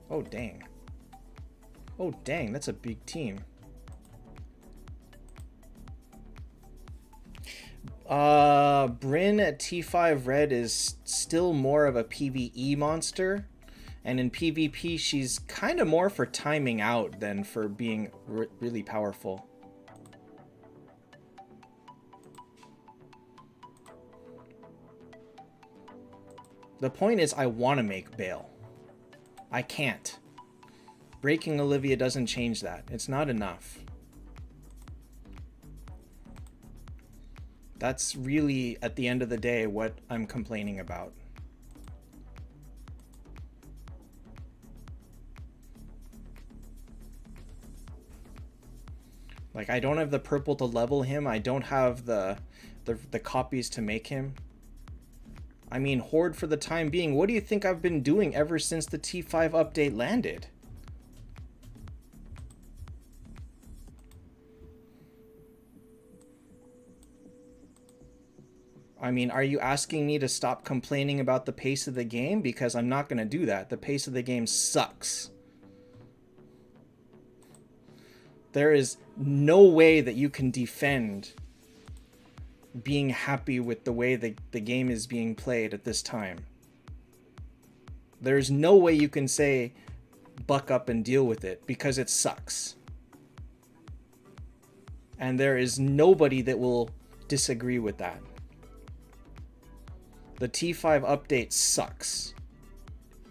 [SPEAKER 1] Oh dang. Oh dang, that's a big team. Bryn at T5 red is still more of a PvE monster. And in PvP, she's kind of more for timing out than for being really powerful. The point is, I want to make bail. I can't. Breaking Olivia doesn't change that. It's not enough. That's really, at the end of the day, what I'm complaining about. Like, I don't have the purple to level him. I don't have the copies to make him. I mean, Horde for the time being. What do you think I've been doing ever since the T5 update landed? I mean, are you asking me to stop complaining about the pace of the game? Because I'm not going to do that. The pace of the game sucks. There is no way that you can defend being happy with the way the game is being played at this time. There's no way you can say buck up and deal with it because it sucks. And there is nobody that will disagree with that. The T5 update sucks.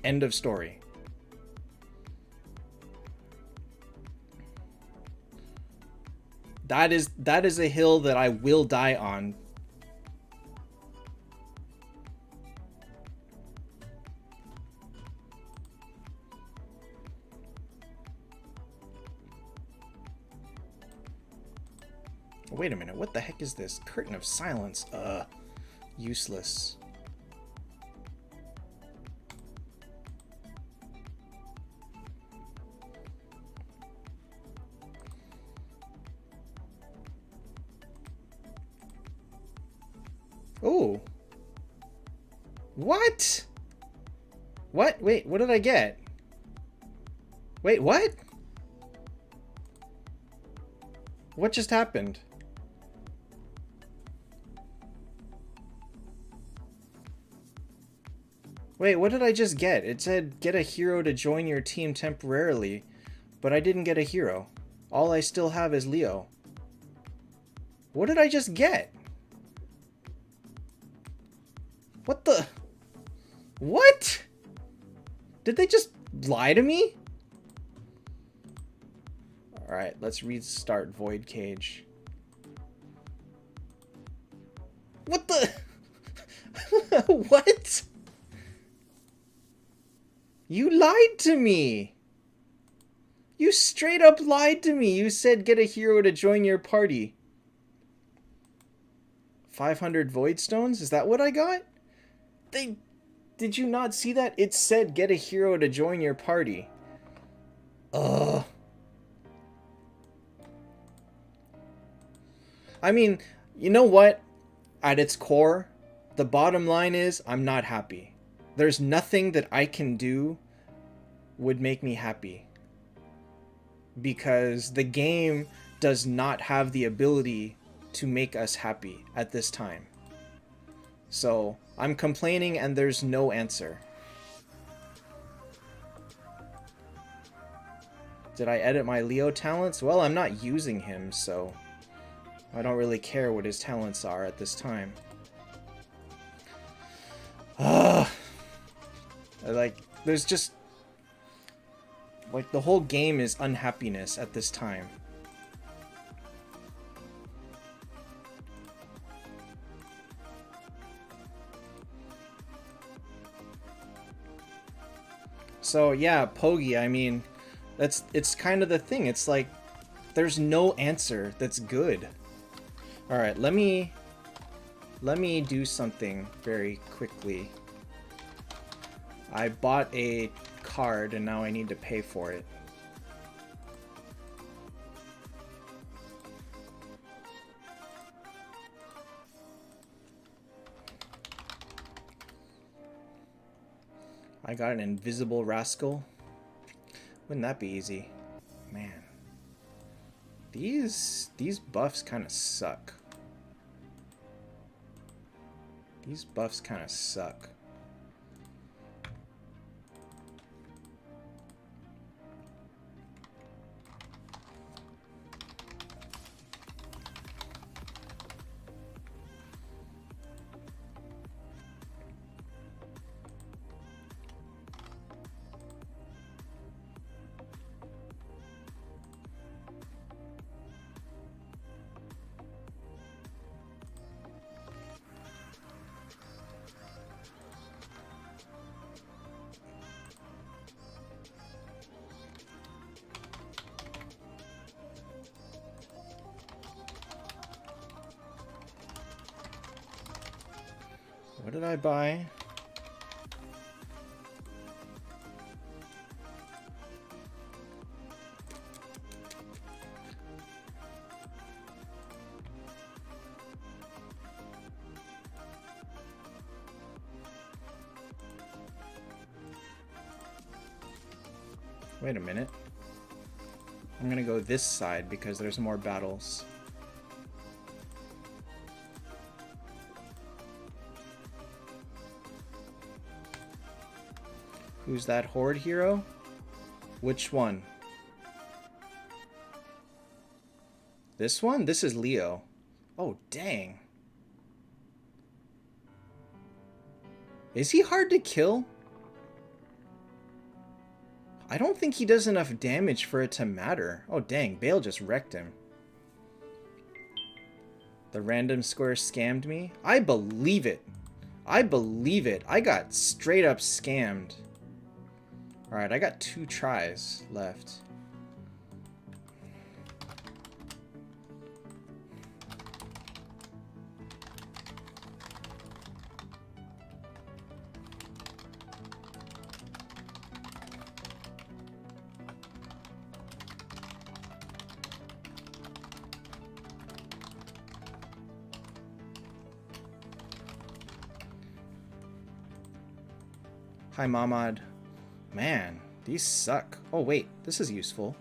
[SPEAKER 1] End of story. That is a hill that I will die on. Wait a minute, what the heck is this? Curtain of silence. Useless. Oh. What? What? Wait, what did I get? Wait, what? What just happened? Wait, what did I just get? It said get a hero to join your team temporarily, but I didn't get a hero. All I still have is Leo. What did I just get? What the? What? Did they just lie to me? Alright, let's restart Void Cage. What the? What? You lied to me! You straight up lied to me! You said get a hero to join your party. 500 Void Stones? Is that what I got? Did you not see that? It said get a hero to join your party. Ugh. I mean, you know what? At its core, the bottom line is I'm not happy. There's nothing that I can do would make me happy. Because the game does not have the ability to make us happy at this time. So, I'm complaining and there's no answer. Did I edit my Leo talents? Well, I'm not using him, so I don't really care what his talents are at this time. Like, there's just... like, the whole game is unhappiness at this time. So, yeah, Pogi, I mean, it's kind of the thing. It's like, there's no answer that's good. Alright, let me do something very quickly. I bought a card and now I need to pay for it. I got an invisible rascal. Wouldn't that be easy? Man. These buffs kind of suck. These buffs kind of suck. What did I buy? Wait a minute. I'm gonna go this side because there's more battles. Who's that horde hero? Which one? This one? This is Leo. Oh, dang. Is he hard to kill? I don't think he does enough damage for it to matter. Oh, dang. Bale just wrecked him. The random square scammed me? I believe it. I believe it. I got straight up scammed. Alright, I got 2 tries left. Hi, Mamad. Man, these suck. Oh, wait. This is useful.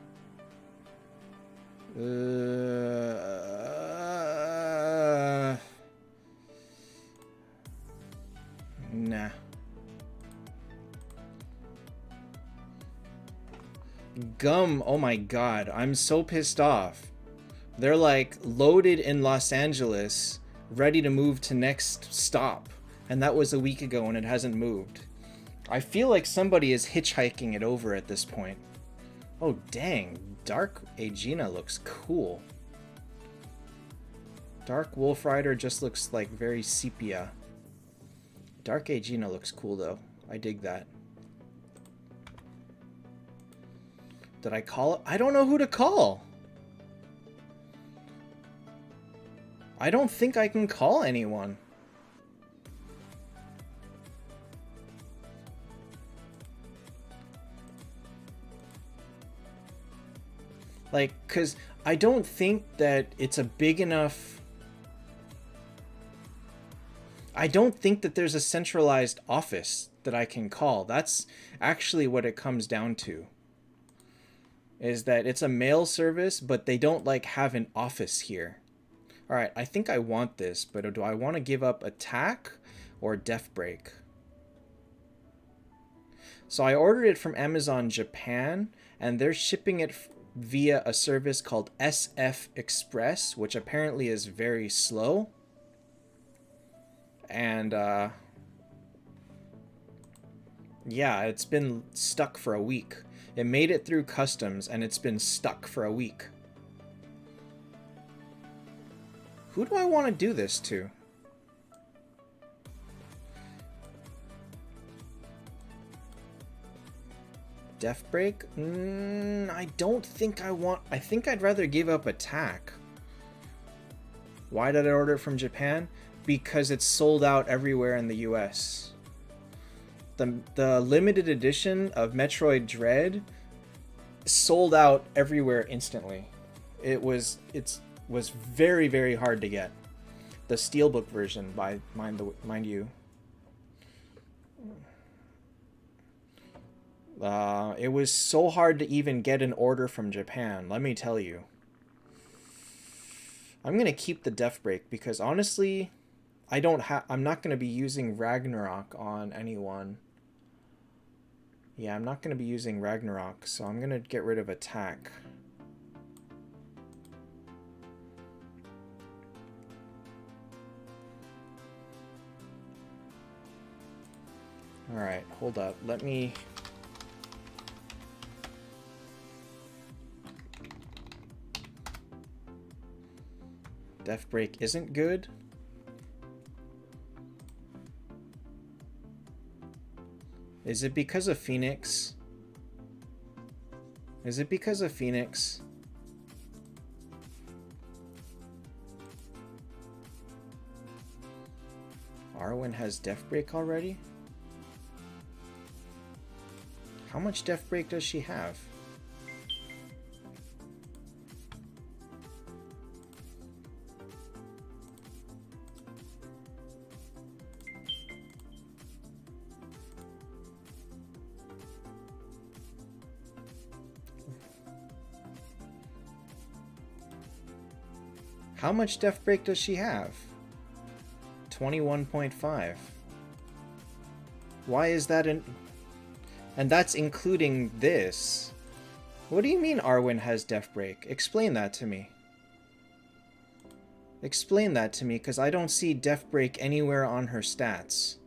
[SPEAKER 1] Nah. Gum, oh my god, I'm so pissed off. They're like loaded in Los Angeles, ready to move to next stop. And that was a week ago and it hasn't moved. I feel like somebody is hitchhiking it over at this point. Oh dang, Dark Aegina looks cool. Dark Wolf Rider just looks like very sepia. Dark Aegina looks cool though. I dig that. Did I call it? I don't know who to call. I don't think I can call anyone. Like, cause I don't think that it's a big enough... I don't think that there's a centralized office that I can call. That's actually what it comes down to. Is that it's a mail service, but they don't like have an office here. All right, I think I want this, but do I want to give up attack or death break? So I ordered it from Amazon Japan, and they're shipping it via a service called SF Express, which apparently is very slow. And yeah, it's been stuck for a week. It made it through customs, and it's been stuck for a week. Who do I want to do this to? Death break? I don't think I want... I think I'd rather give up attack. Why did I order it from Japan? Because it's sold out everywhere in the US. The limited edition of Metroid Dread sold out everywhere instantly. It was very, very hard to get. The Steelbook version, by mind you. It was so hard to even get an order from Japan, let me tell you. I'm gonna keep the Death Break because honestly, I'm not gonna be using Ragnarok on anyone. Yeah, I'm not gonna be using Ragnarok, so I'm gonna get rid of attack. Alright, hold up. Let me... Death Break isn't good. Is it because of Phoenix? Is it because of Phoenix? Arwen has Death Break already? How much Death Break does she have? How much Death Break does she have? 21.5. Why is that in... And that's including this. What do you mean Arwen has Death Break? Explain that to me. Explain that to me, because I don't see Death Break anywhere on her stats.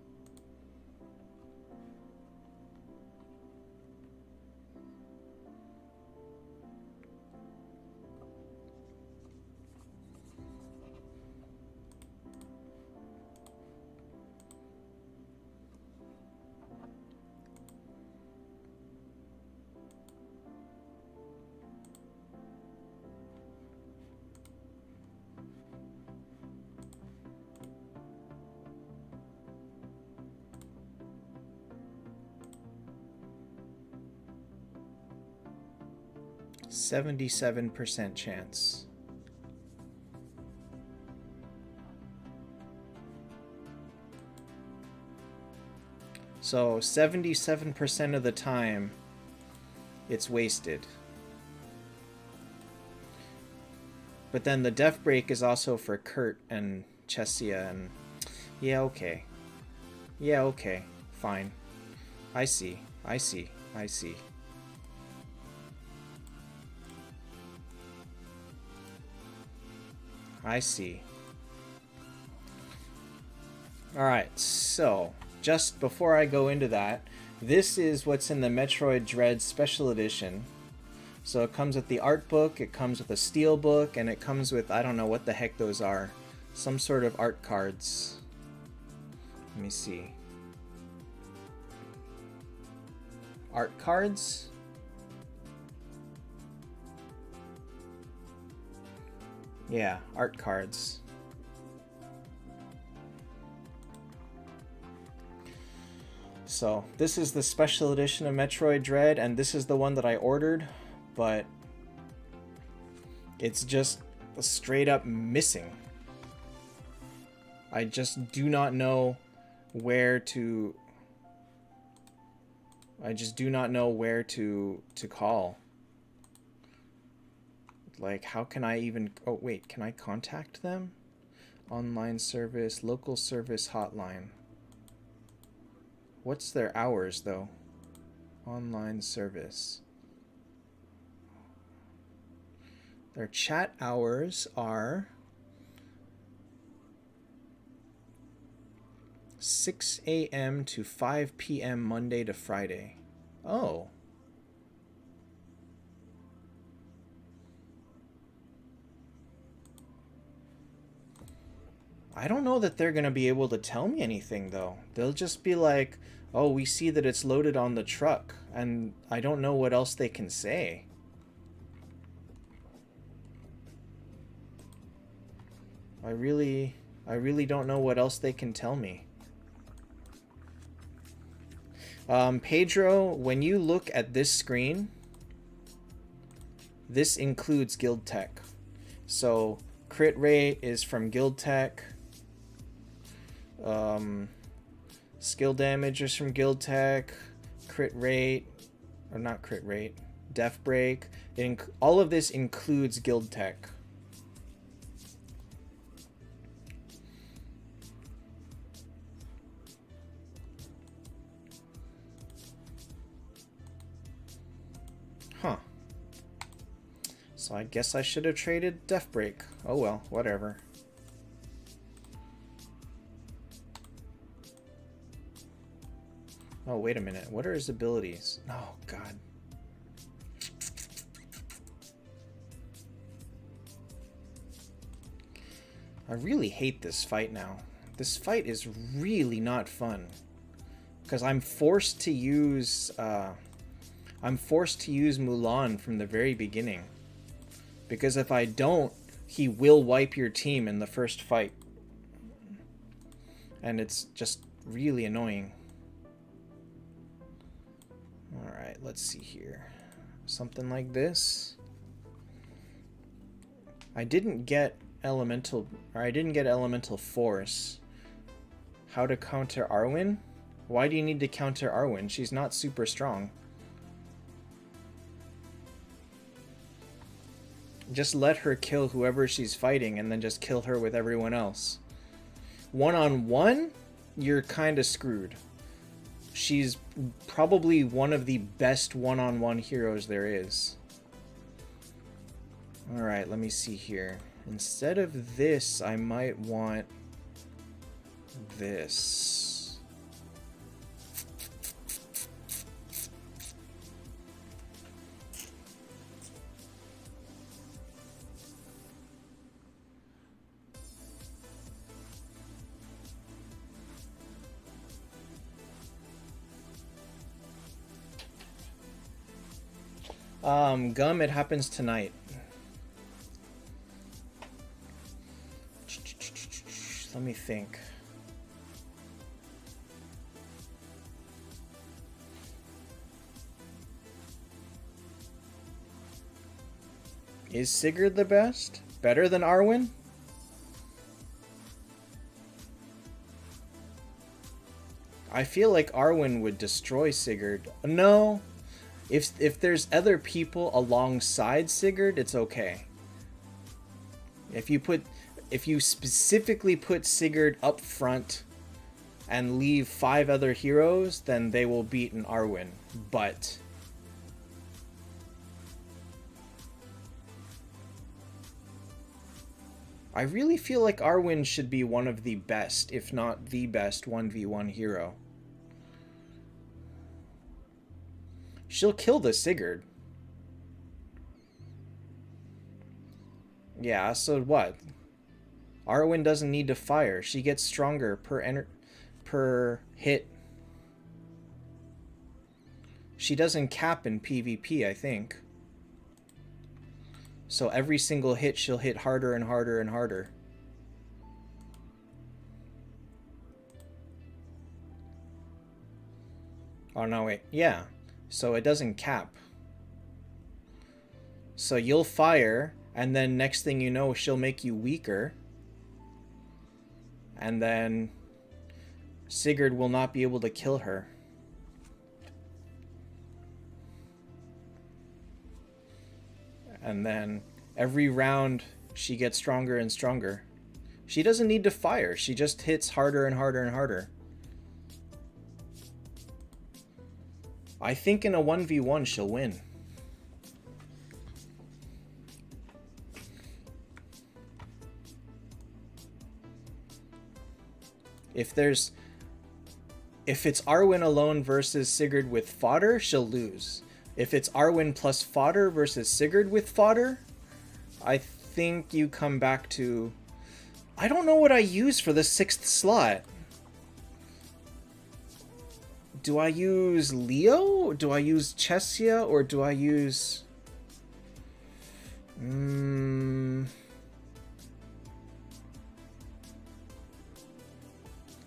[SPEAKER 1] %77 chance. So 77% of the time, it's wasted. But then the death break is also for Kurt and Chesia and... Yeah, okay. Yeah, okay. Fine. I see. I see. I see. I see. Alright, so just before I go into that, this is what's in the Metroid Dread Special Edition. So it comes with the art book, it comes with a steel book, and it comes with, I don't know what the heck those are. Some sort of art cards. Let me see. Art cards? Yeah, art cards. So this is the special edition of Metroid Dread, and this is the one that I ordered, but it's just straight up missing. I just do not know where to... I just do not know where to call. Like, how can I even... Oh, wait, can I contact them? Online service, local service hotline. What's their hours, though? Online service. Their chat hours are 6 a.m. to 5 p.m. Monday to Friday. Oh. I don't know that they're going to be able to tell me anything, though. They'll just be like, oh, we see that it's loaded on the truck, and I don't know what else they can say. I really don't know what else they can tell me. Pedro, when you look at this screen, this includes Guild Tech. So, crit rate is from Guild Tech. Skill damage is from Guild Tech. Crit rate, or not crit rate, Death Break. All of this includes Guild Tech. Huh. So I guess I should have traded Death Break. Oh well, whatever. Oh, wait a minute. What are his abilities? Oh, God. I really hate this fight now. This fight is really not fun. Because I'm forced to use... Mulan from the very beginning. Because if I don't, he will wipe your team in the first fight. And it's just really annoying. Alright, let's see here. Something like this. I didn't get elemental force. How to counter Arwen? Why do you need to counter Arwen? She's not super strong. Just let her kill whoever she's fighting and then just kill her with everyone else. One-on-one, you're kind of screwed. She's probably one of the best one-on-one heroes there is. Alright, let me see here. Instead of this, I might want this. Gum, it happens tonight. Let me think. Is Sigurd the best? Better than Arwen? I feel like Arwen would destroy Sigurd. No. If there's other people alongside Sigurd, it's okay. If you specifically put Sigurd up front and leave 5 other heroes, then they will beat an Arwen. But I really feel like Arwen should be one of the best, if not the best, 1v1 hero. She'll kill the Sigurd. Yeah, so what? Arwen doesn't need to fire. She gets stronger per hit. She doesn't cap in PvP, I think. So every single hit she'll hit harder and harder and harder. Oh no, wait. Yeah. So it doesn't cap. So you'll fire, and then next thing you know, she'll make you weaker. And then Sigurd will not be able to kill her. And then every round she gets stronger and stronger. She doesn't need to fire. She just hits harder and harder and harder. I think in a 1v1 she'll win. If it's Arwen alone versus Sigurd with Fodder, she'll lose. If it's Arwen plus Fodder versus Sigurd with Fodder, I think you come back to... I don't know what I use for the 6th slot. Do I use Leo? Do I use Chesia? Or do I use...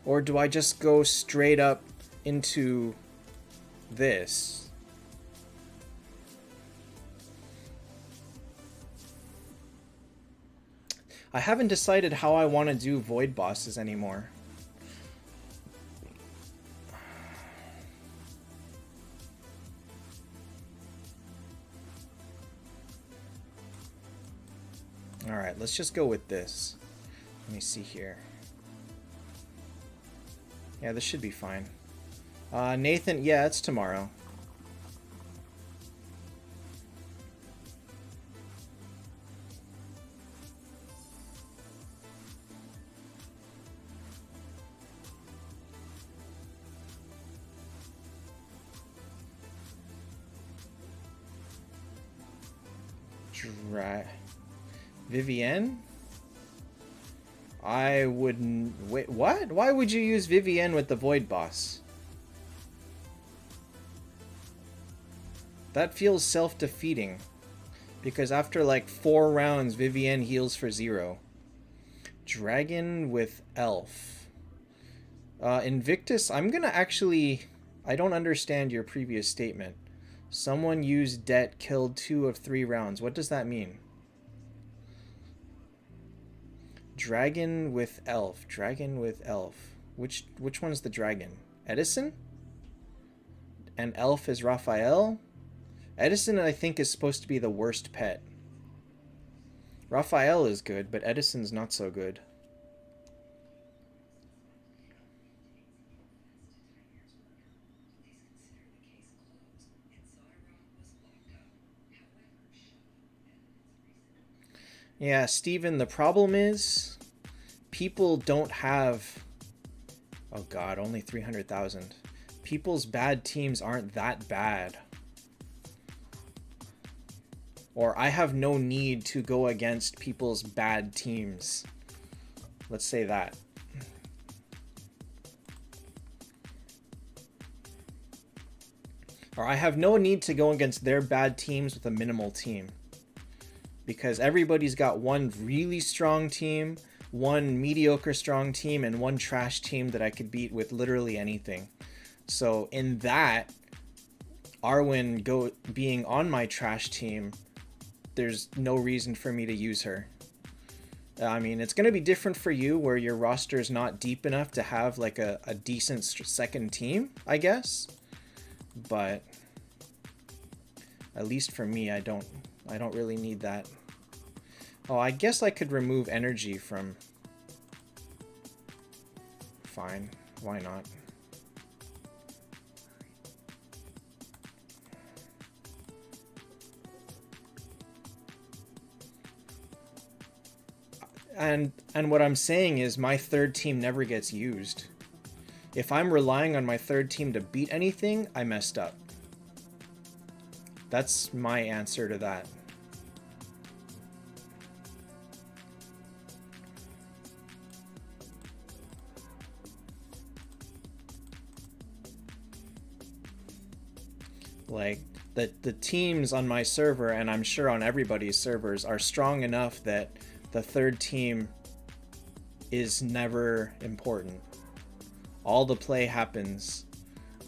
[SPEAKER 1] Or do I just go straight up into this? I haven't decided how I want to do void bosses anymore. Alright, let's just go with this. Let me see here. Yeah, this should be fine. Nathan, yeah, it's tomorrow. Vivienne? I wouldn't... Wait, what? Why would you use Vivienne with the Void Boss? That feels self-defeating. Because after like 4 rounds, Vivienne heals for 0. Dragon with Elf. Invictus, I'm gonna actually... I don't understand your previous statement. Someone used Det, killed 2 of 3 rounds. What does that mean? Dragon with Elf. Dragon with Elf. Which one's the dragon? Edison? And Elf is Raphael? Edison, I think, is supposed to be the worst pet. Raphael is good, but Edison's not so good. Yeah, Steven, the problem is people don't have... Oh god, only 300,000. People's bad teams aren't that bad. Or I have no need to go against people's bad teams. Let's say that. Or I have no need to go against their bad teams with a minimal team. Because everybody's got one really strong team, one mediocre strong team, and one trash team that I could beat with literally anything. So in that, Arwen being on my trash team, there's no reason for me to use her. I mean, it's going to be different for you where your roster is not deep enough to have like a decent second team, I guess. But at least for me, I don't really need that. Oh, I guess I could remove energy from... Fine, why not? And what I'm saying is my third team never gets used. If I'm relying on my third team to beat anything, I messed up. That's my answer to that. Like, the teams on my server, and I'm sure on everybody's servers, are strong enough that the third team is never important. All the play happens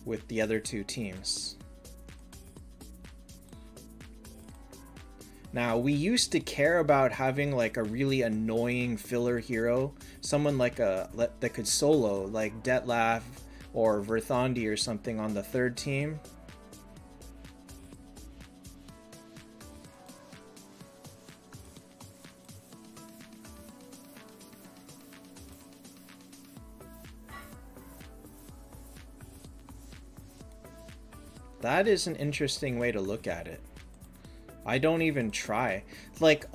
[SPEAKER 1] with the other two teams. Now, we used to care about having like a really annoying filler hero, someone like that could solo, like Detlaf or Verthandi or something on the third team. That is an interesting way to look at it. I don't even try. Like,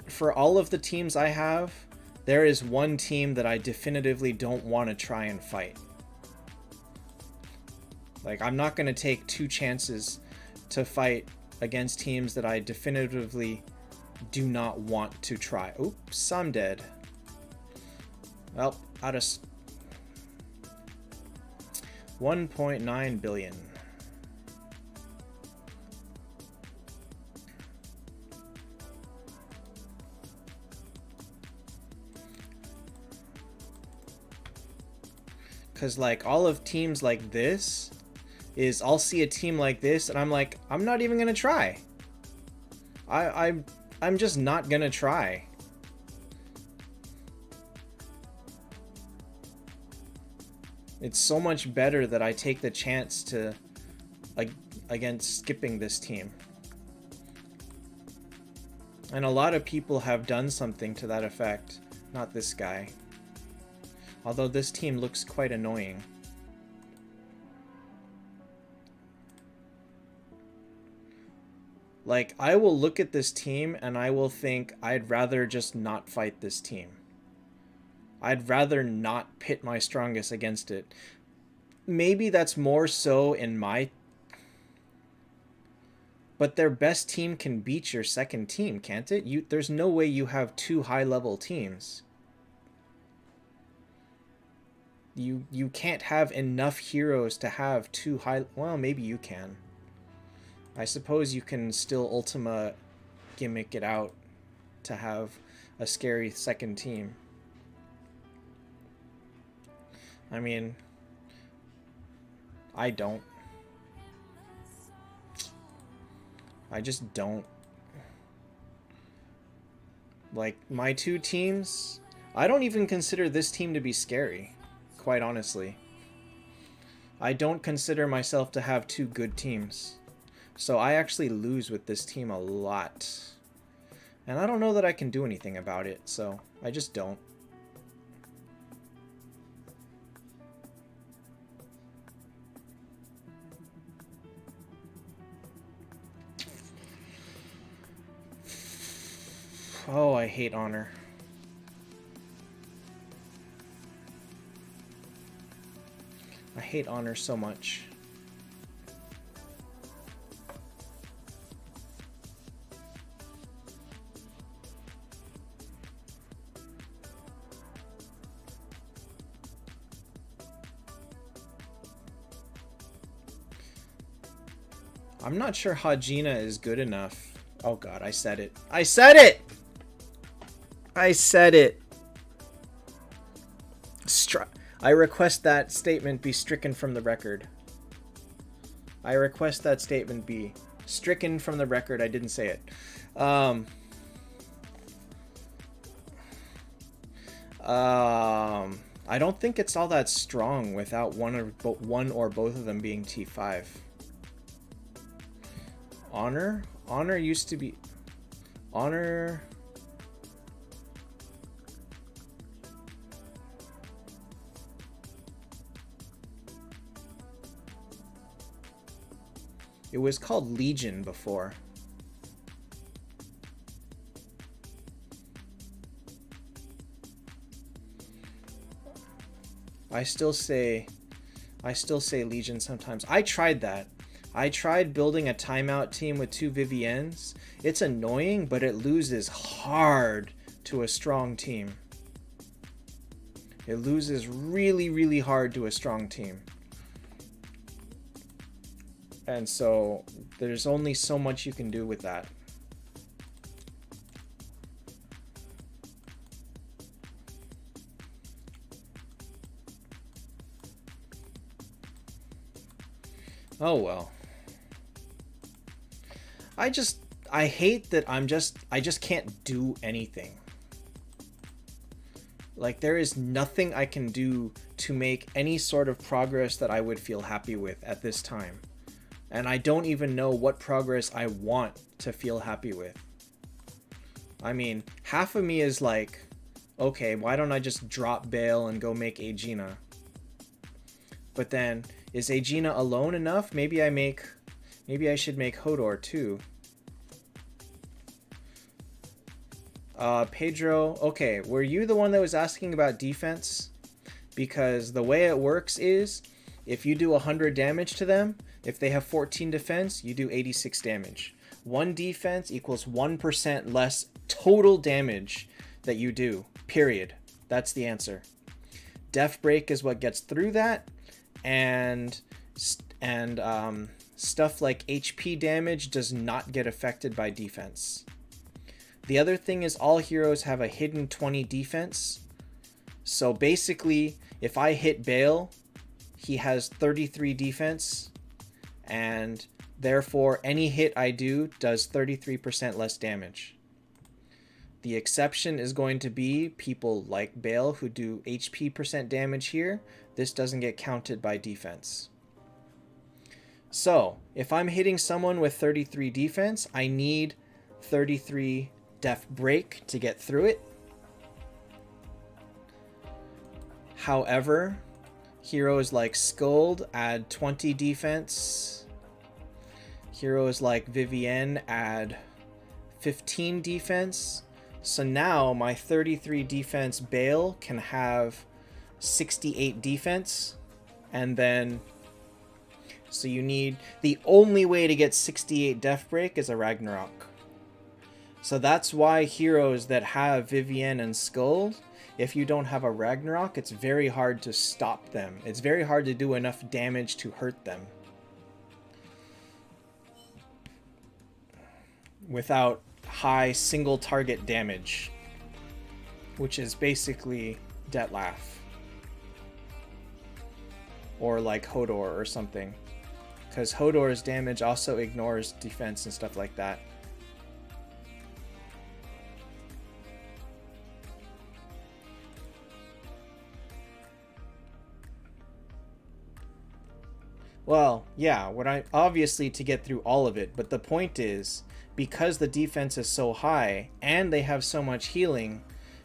[SPEAKER 1] for all of the teams I have, there is one team that I definitively don't want to try and fight. Like, I'm not going to take 2 chances to fight against teams that I definitively do not want to try. Oops, I'm dead. Well, out of 1.9 billion. Because like all of teams like this is I'll see a team like this and I'm like, I'm not even gonna try. I'm just not gonna try. It's so much better that I take the chance to against skipping this team. And a lot of people have done something to that effect. Not this guy. Although this team looks quite annoying. Like, I will look at this team and I will think, I'd rather just not fight this team. I'd rather not pit my strongest against it. Maybe that's more so in my... But their best team can beat your second team, can't it? There's no way you have 2 high-level teams. You can't have enough heroes to have 2 high... Well, maybe you can. I suppose you can still Ultima gimmick it out to have a scary second team. I mean, I don't. I just don't. Like, my 2 teams, I don't even consider this team to be scary. Quite honestly. I don't consider myself to have 2 good teams. So I actually lose with this team a lot. And I don't know that I can do anything about it, so I just don't. Oh, I hate honor. I hate honor so much. I'm not sure Hajina is good enough. Oh god, I said it. I said it! I said it! I request that statement be stricken from the record. I request that statement be stricken from the record. I didn't say it. I don't think it's all that strong without one or both of them being T5. Honor? Honor used to be... Honor... It was called Legion before. I still say Legion sometimes. I tried that. I tried building a timeout team with 2 Viviennes. It's annoying, but it loses hard to a strong team. It loses really, really hard to a strong team. And so there's only so much you can do with that. Oh well. I hate that I just can't do anything. Like, there is nothing I can do to make any sort of progress that I would feel happy with at this time. And I don't even know what progress I want to feel happy with. I mean, half of me is like, okay, why don't I just drop Bale and go make Aegina? But then, is Aegina alone enough? Maybe I should make Hodor too. Pedro, okay, were you the one that was asking about defense? Because the way it works is, if you do 100 damage to them, if they have 14 defense, you do 86 damage. 1 defense equals 1% less total damage that you do, period. That's the answer. Def Break is what gets through that, and stuff like HP damage does not get affected by defense. The other thing is all heroes have a hidden 20 defense. So basically, if I hit Bale, he has 33 defense, and therefore any hit I do does 33% less damage. The exception is going to be people like Bale who do HP percent damage here. This doesn't get counted by defense. So, if I'm hitting someone with 33 defense, I need 33 Def Break to get through it. However, heroes like Scold add 20 defense. Heroes like Vivienne add 15 defense. So now my 33 defense Bale can have 68 defense. And then, so you need, the only way to get 68 Def Break is a Ragnarok. So that's why heroes that have Vivienne and Skull, if you don't have a Ragnarok, it's very hard to stop them. It's very hard to do enough damage to hurt them without high single target damage, which is basically Detlaf or like Hodor or something, because Hodor's damage also ignores defense and stuff like that. Well, yeah, obviously to get through all of it, but the point is, because the defense is so high and they have so much healing,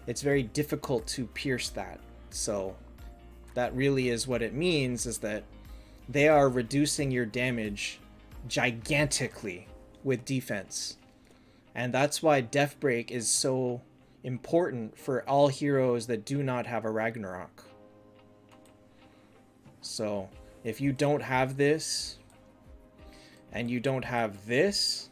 [SPEAKER 1] it's very difficult to pierce that. So that really is what it means, is that they are reducing your damage gigantically with defense. And that's why Def Break is so important for all heroes that do not have a Ragnarok. So if you don't have this, and you don't have this,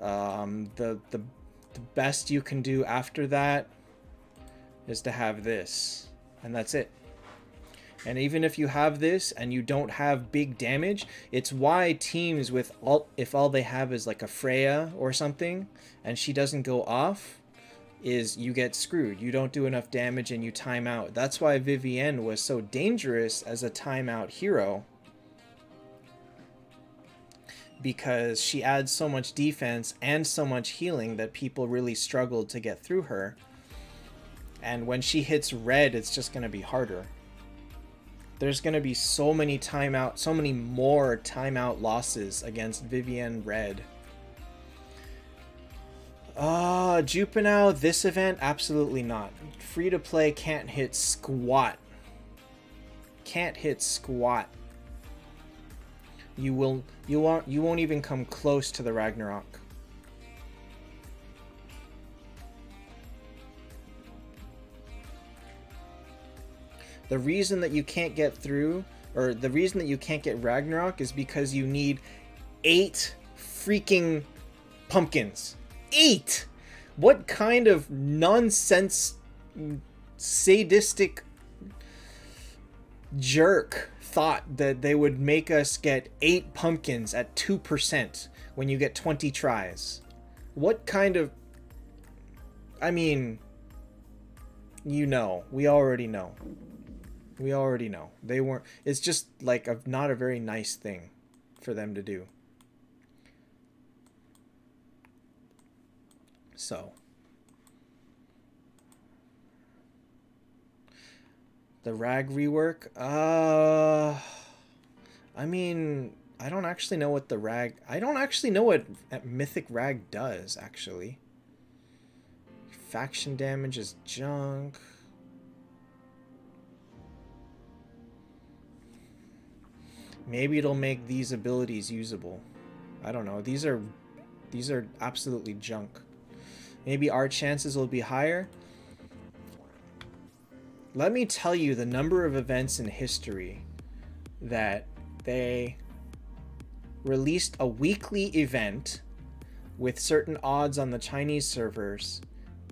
[SPEAKER 1] the best you can do after that is to have this, and that's it. And even if you have this and you don't have big damage, it's why teams with if all they have is like a Freya or something, and she doesn't go off, is you get screwed. You don't do enough damage and you time out. That's why Vivienne was so dangerous as a timeout hero, because she adds so much defense and so much healing that people really struggled to get through her. And when she hits red, it's just going to be harder. There's going to be so many more timeout losses against Vivienne red. Jupinou, this event, absolutely not. Free to play, can't hit squat. Can't hit squat. You won't even come close to the Ragnarok. The reason that you can't get through, or the reason that you can't get Ragnarok, is because you need 8 freaking pumpkins. 8! What kind of nonsense, sadistic jerk thought that they would make us get 8 pumpkins at 2% when you get 20 tries? What kind of... I mean, you know, we already know. We already know. They weren't... It's just like not a very nice thing for them to do. So. The rag rework? I mean, I don't actually know what the rag... I don't actually know what Mythic Rag does, actually. Faction damage is junk. Maybe it'll make these abilities usable. I don't know. These are absolutely junk. Maybe our chances will be higher. Let me tell you the number of events in history that they released a weekly event with certain odds on the Chinese servers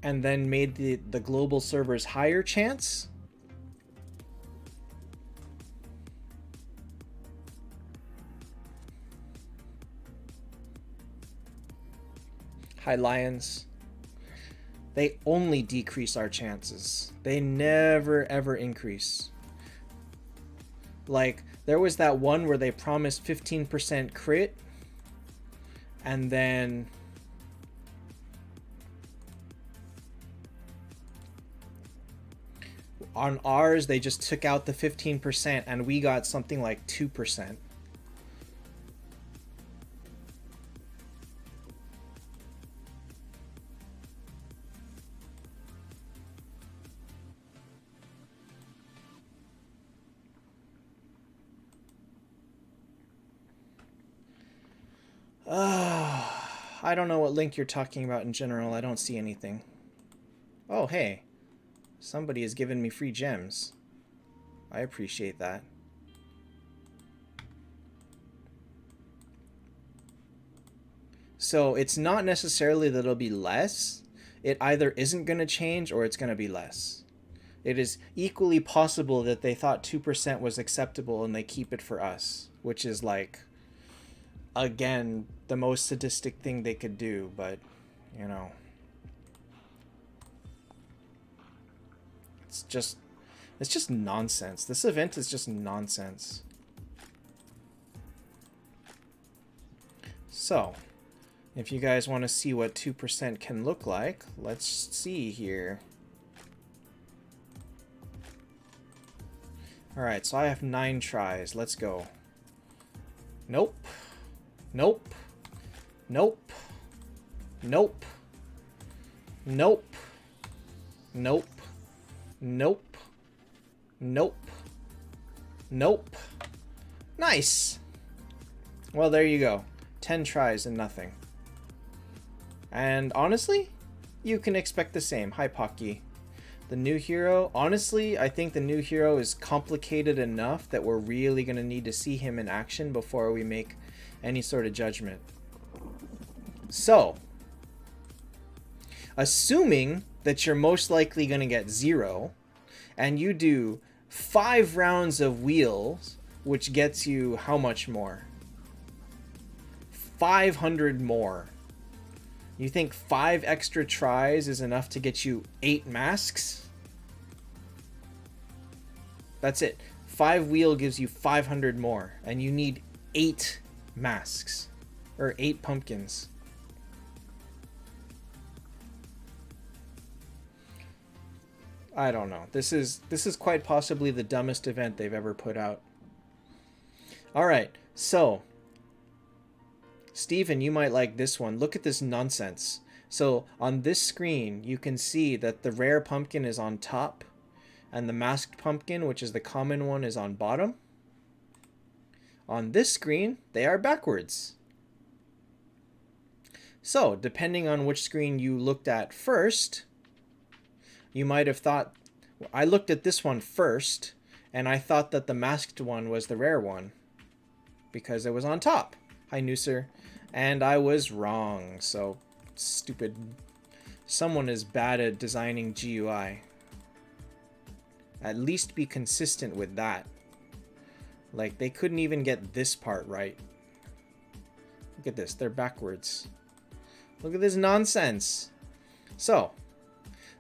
[SPEAKER 1] and then made the global servers higher chance. Hi, Lions. They only decrease our chances. They never, ever increase. Like, there was that one where they promised 15% crit, and then on ours, they just took out the 15%, and we got something like 2%. I don't know what link you're talking about in general. I don't see anything. Oh, hey. Somebody has given me free gems. I appreciate that. So it's not necessarily that it'll be less. It either isn't going to change or it's going to be less. It is equally possible that they thought 2% was acceptable and they keep it for us, which is like, again, the most sadistic thing they could do, but, you know. It's just nonsense. This event is just nonsense. So, if you guys want to see what 2% can look like, let's see here. Alright, so I have 9 tries. Let's go. Nope. Nope. Nope. Nope. Nope. Nope. Nope. Nope. Nope. Nice! Well, there you go. 10 tries and nothing. And honestly, you can expect the same. Hi, Pocky. The new hero, honestly, I think the new hero is complicated enough that we're really going to need to see him in action before we make any sort of judgment. So, assuming that you're most likely going to get 0, and you do 5 rounds of wheels, which gets you how much more? 500 more. You think 5 extra tries is enough to get you 8 masks? That's it. 5 wheel gives you 500 more, and you need 8 masks. Or 8 pumpkins. I don't know. This is quite possibly the dumbest event they've ever put out. All right, so Steven, you might like this one. Look at this nonsense. So on this screen, you can see that the rare pumpkin is on top and the masked pumpkin, which is the common one, is on bottom. On this screen, they are backwards. So depending on which screen you looked at first, you might have thought, I looked at this one first, and I thought that the masked one was the rare one because it was on top. Hi, Nooser. And I was wrong. So stupid. Someone is bad at designing GUI. At least be consistent with that. Like, they couldn't even get this part right. Look at this. They're backwards. Look at this nonsense. So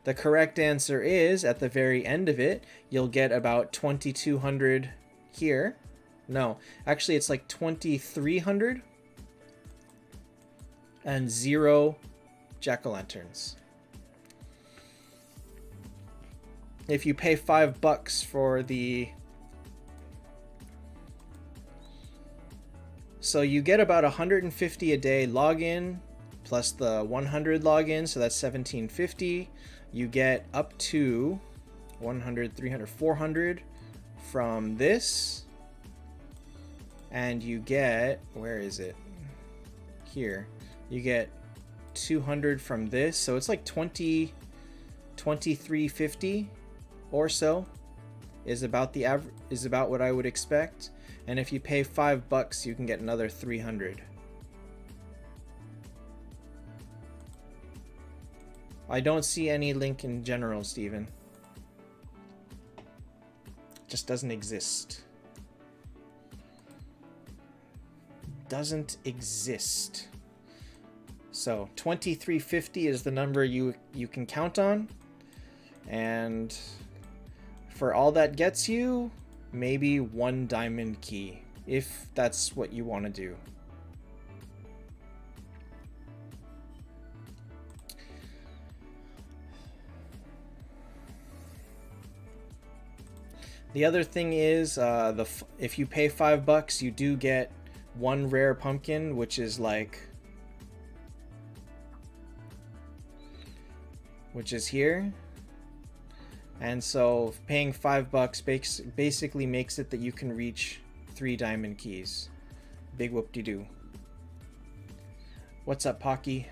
[SPEAKER 1] the correct answer is, at the very end of it, you'll get about 2,200 here. No, actually it's like 2,300 and 0 jack-o'-lanterns. If you pay $5 for the... So you get about 150 a day login, plus the 100 login, so that's 1,750. You get up to 100, 300, 400 from this. And you get, where is it? Here. You get 200 from this. So it's like 2350 or so is about the average, is about what I would expect. And if you pay $5, you can get another 300. I don't see any link in general, Steven. Just doesn't exist. Doesn't exist. So 2350 is the number you can count on. And for all that gets you, maybe 1 diamond key, if that's what you want to do. The other thing is, if you pay $5, you do get 1 rare pumpkin, which is here. And so paying $5 basically makes it that you can reach 3 diamond keys. Big whoop-de-doo. What's up, Pocky?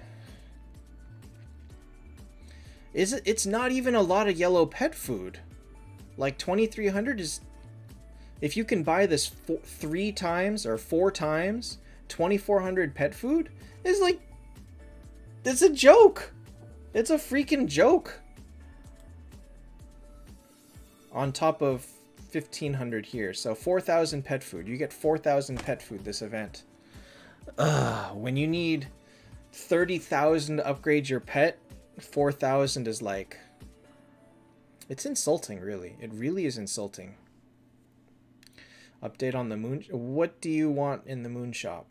[SPEAKER 1] It's not even a lot of yellow pet food. Like 2,300 is, if you can buy this 3 times or 4 times, 2,400 pet food is like, it's a joke. It's a freaking joke. On top of 1,500 here, so 4,000 pet food. You get 4,000 pet food this event. When you need 30,000 to upgrade your pet, 4,000 is like, it's insulting, really. It really is insulting. Update on the moon. What do you want in the moon shop?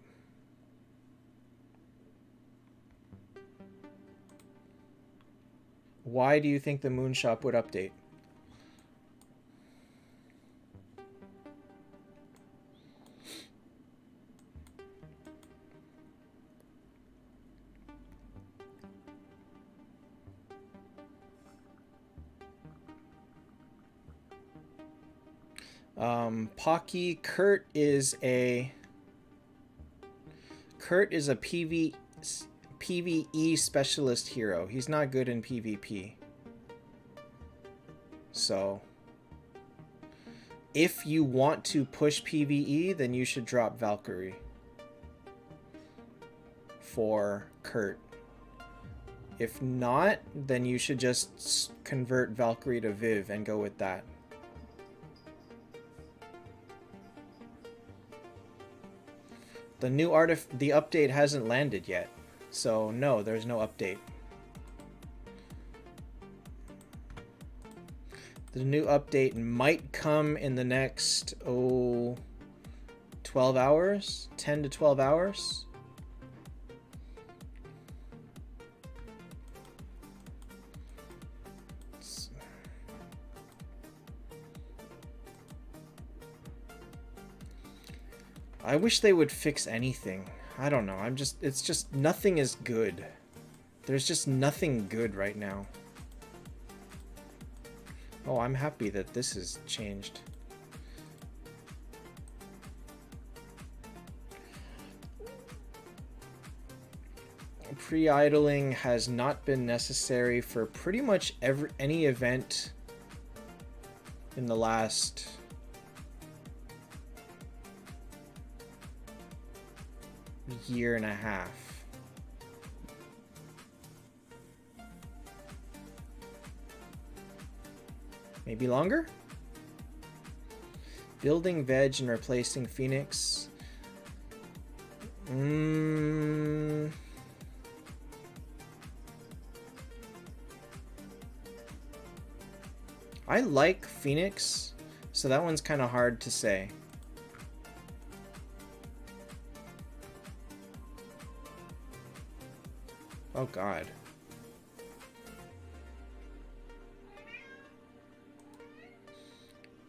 [SPEAKER 1] Why do you think the moon shop would update? Pocky, Kurt is a PvE specialist hero. He's not good in PvP. So if you want to push PvE, then you should drop Valkyrie for Kurt. If not, then you should just convert Valkyrie to Viv and go with that. The new the update hasn't landed yet, so no, there's no update. The new update might come in the next 12 hours, 10 to 12 hours. I wish they would fix anything. I don't know. It's just nothing is good. There's just nothing good right now. Oh, I'm happy that this has changed. Pre-idling has not been necessary for pretty much any event in the last year and a half. Maybe longer? Building veg and replacing Phoenix. I like Phoenix, so that one's kind of hard to say. Oh God.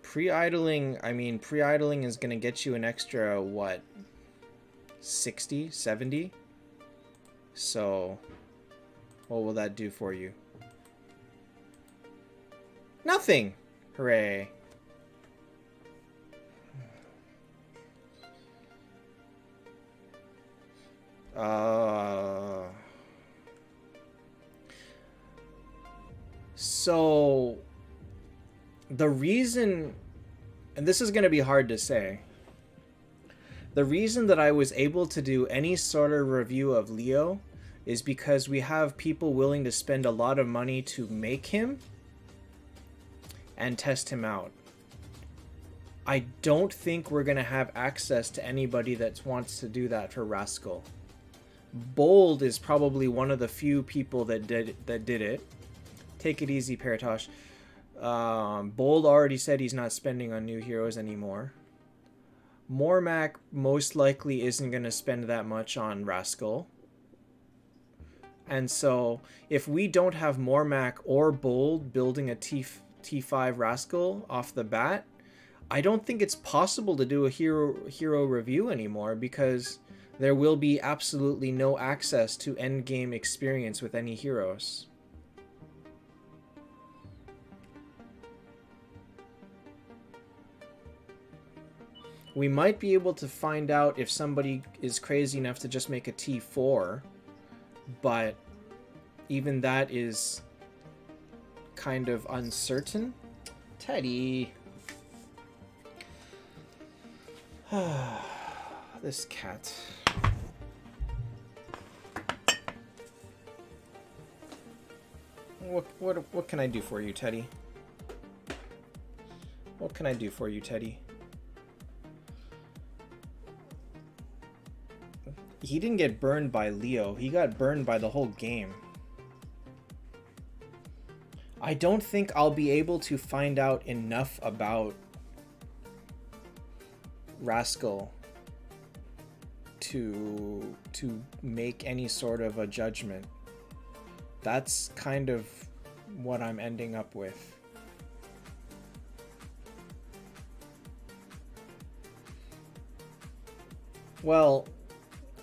[SPEAKER 1] Pre-idling, I mean, pre-idling is going to get you an extra, what, 60, 70? So, what will that do for you? Nothing! Hooray. So, the reason, and this is going to be hard to say, the reason that I was able to do any sort of review of Leo is because we have people willing to spend a lot of money to make him and test him out. I don't think we're going to have access to anybody that wants to do that for Rascal. Bold is probably one of the few people that did it. Take it easy, Paratosh. Bold already said he's not spending on new heroes anymore. Mormac most likely isn't going to spend that much on Rascal. And so, if we don't have Mormac or Bold building a T5 Rascal off the bat, I don't think it's possible to do a hero review anymore, because there will be absolutely no access to endgame experience with any heroes. We might be able to find out if somebody is crazy enough to just make a T4, but even that is kind of uncertain. Teddy. This cat. What can I do for you, Teddy? What can I do for you, Teddy? He didn't get burned by Leo. He got burned by the whole game. I don't think I'll be able to find out enough about Rascal to make any sort of a judgment. That's kind of what I'm ending up with. Well,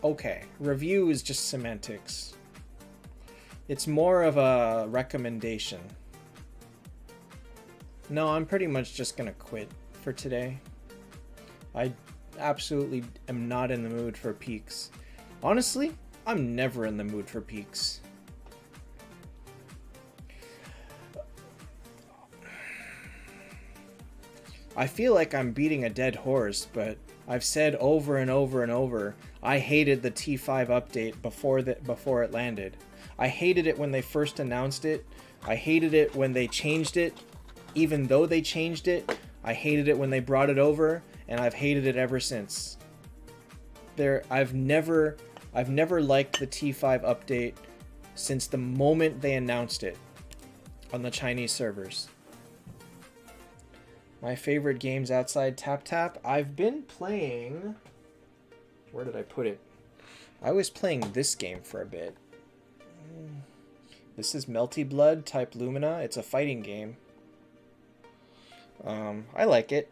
[SPEAKER 1] okay, review is just semantics. It's more of a recommendation. No, I'm pretty much just gonna quit for today. I absolutely am not in the mood for peaks. Honestly, I'm never in the mood for peaks. I feel like I'm beating a dead horse, but I've said over and over and over, I hated the T5 update before it landed. I hated it when they first announced it. I hated it when they changed it. Even though they changed it, I hated it when they brought it over, and I've hated it ever since. I've never liked the T5 update since the moment they announced it on the Chinese servers. My favorite games outside Taptap, I've been playing... Where did I put it? I was playing this game for a bit. This is Melty Blood type Lumina. It's a fighting game. I like it.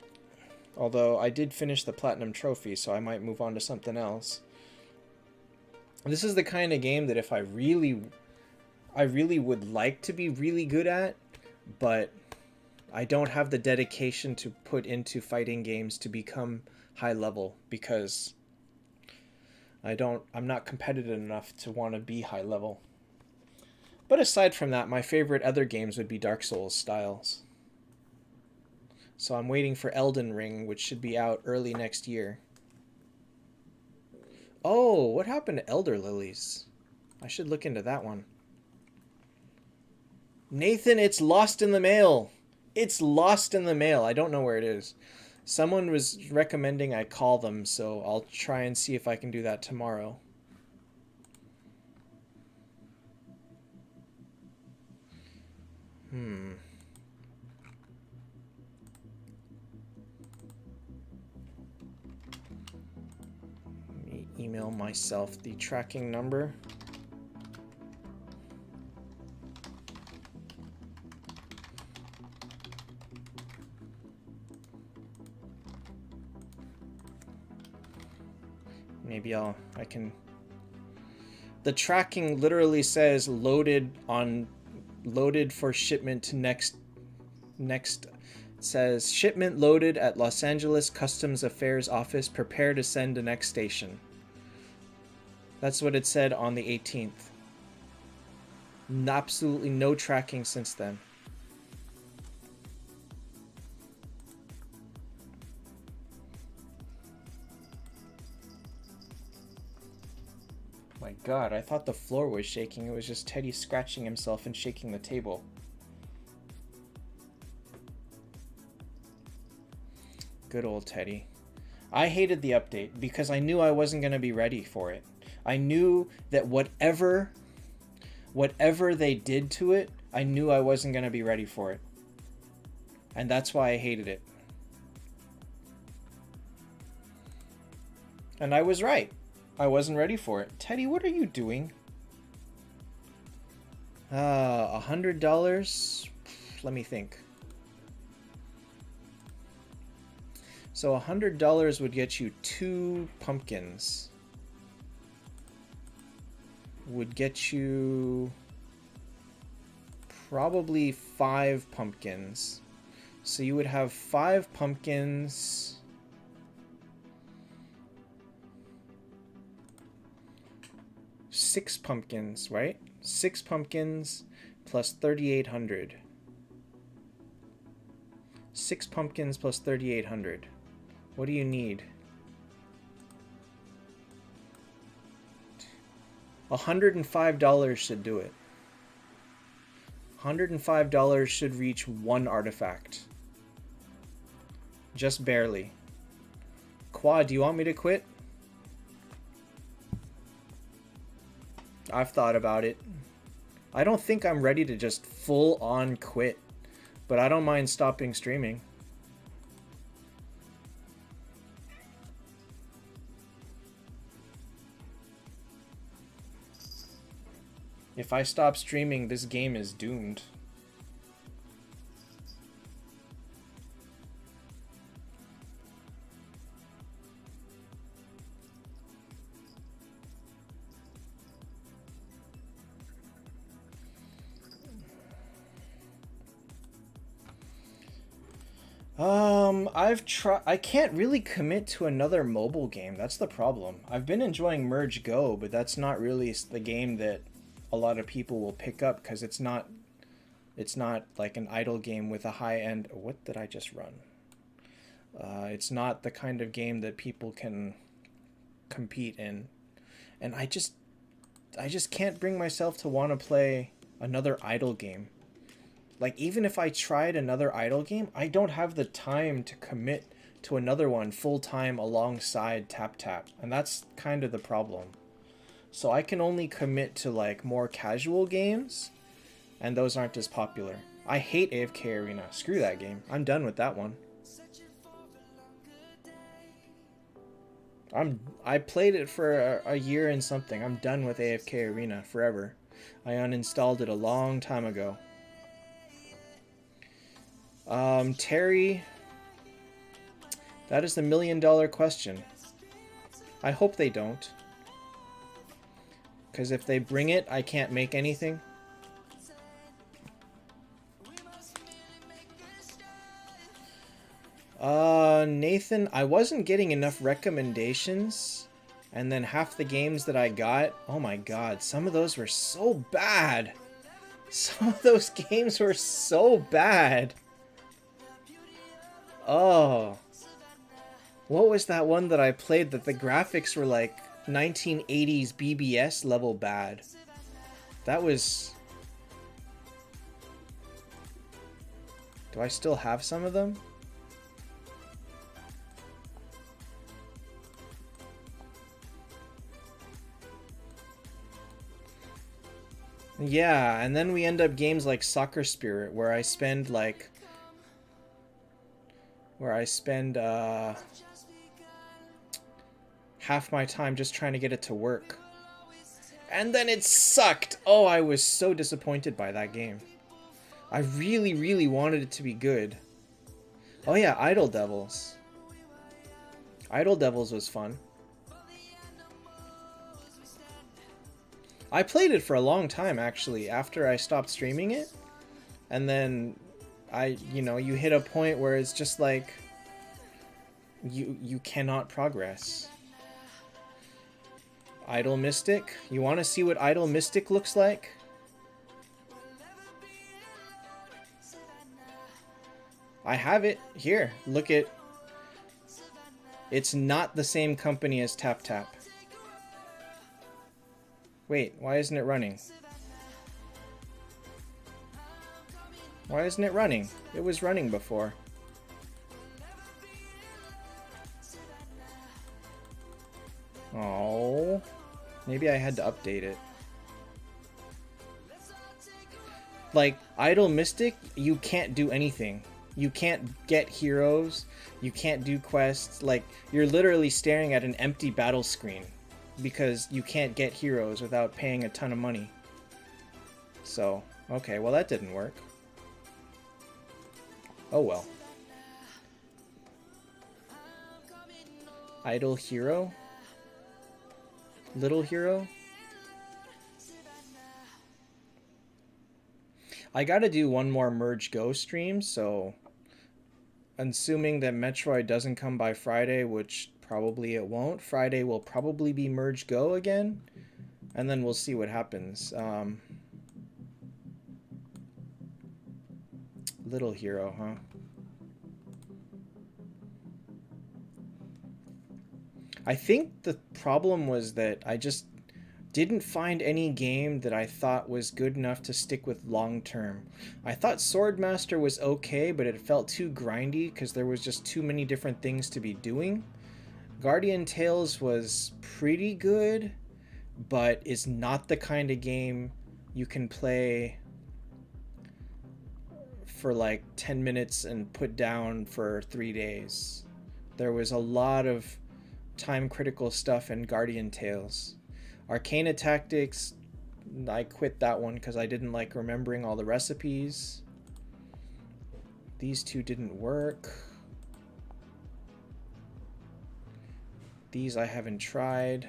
[SPEAKER 1] Although I did finish the Platinum Trophy, so I might move on to something else. This is the kind of game that if I really would like to be really good at, but I don't have the dedication to put into fighting games to become high level because I'm not competitive enough to want to be high level. But aside from that, my favorite other games would be Dark Souls styles. So I'm waiting for Elden Ring, which should be out early next year. Oh, what happened to Elder Lilies? I should look into that one. Nathan, it's lost in the mail. It's lost in the mail. I don't know where it is. Someone was recommending I call them, so I'll try and see if I can do that tomorrow. Let me email myself the tracking number. Maybe I can. The tracking literally says loaded for shipment to next. It says shipment loaded at Los Angeles Customs Affairs Office. Prepare to send to next station. That's what it said on the 18th. Absolutely no tracking since then. My God, I thought the floor was shaking. It was just Teddy scratching himself and shaking the table. Good old Teddy. I hated the update because I knew I wasn't going to be ready for it. I knew that whatever they did to it, I knew I wasn't going to be ready for it. And that's why I hated it. And I was right. I wasn't ready for it. Teddy, what are you doing? $100? Let me think. So $100 would get you 2 pumpkins. Would get you probably 5 pumpkins. So you would have 5 pumpkins. Six pumpkins, right? 6 pumpkins plus 3,800. 6 pumpkins plus 3,800. What do you need? $105 should do it. $105 should reach 1 artifact. Just barely. Quad, do you want me to quit? I've thought about it. I don't think I'm ready to just full on quit, but I don't mind stopping streaming. If I stop streaming, this game is doomed. I can't really commit to another mobile game. That's the problem. I've been enjoying Merge Go, but that's not really the game that a lot of people will pick up because it's not like an idle game with a high end. What did I just run? It's not the kind of game that people can compete in, and I just can't bring myself to want to play another idle game. Like, even if I tried another idle game, I don't have the time to commit to another one full-time alongside Taptap. And that's kind of the problem. So I can only commit to, like, more casual games, and those aren't as popular. I hate AFK Arena. Screw that game. I'm done with that one. I played it for a year and something. I'm done with AFK Arena forever. I uninstalled it a long time ago. That is the $1,000,000 question. I hope they don't. Because if they bring it, I can't make anything. Nathan, I wasn't getting enough recommendations. And then half the games that I got, oh my god, some of those were so bad. Some of those games were so bad. Oh. What was that one that I played that the graphics were like 1980s BBS level bad? That was... Do I still have some of them? Yeah, and then we end up games like Soccer Spirit, where I spend like... half my time just trying to get it to work. And then it sucked! Oh, I was so disappointed by that game. I really, really wanted it to be good. Oh yeah, Idle Devils. Idle Devils was fun. I played it for a long time, actually, after I stopped streaming it. And then, you hit a point where it's just like, you cannot progress. Idle Mystic? You want to see what Idle Mystic looks like? I have it. Here, look at... It's not the same company as Taptap. Wait, why isn't it running? Why isn't it running? It was running before. Oh, maybe I had to update it. Like, Idle Mystic, you can't do anything. You can't get heroes. You can't do quests. Like, you're literally staring at an empty battle screen. Because you can't get heroes without paying a ton of money. So, okay, well that didn't work. Oh well. Idle Hero? Little Hero? I gotta do one more Merge Go stream, so... Assuming that Metroid doesn't come by Friday, which... Probably it won't. Friday will probably be Merge Go again. And then we'll see what happens. Little Hero, huh? I think the problem was that I just didn't find any game that I thought was good enough to stick with long term. I thought Swordmaster was okay, but it felt too grindy because there was just too many different things to be doing. Guardian Tales was pretty good, but it's not the kind of game you can play for like 10 minutes and put down for 3 days. There was a lot of time critical stuff in Guardian Tales. Arcana Tactics, I quit that one because I didn't like remembering all the recipes. These two didn't work. These I haven't tried.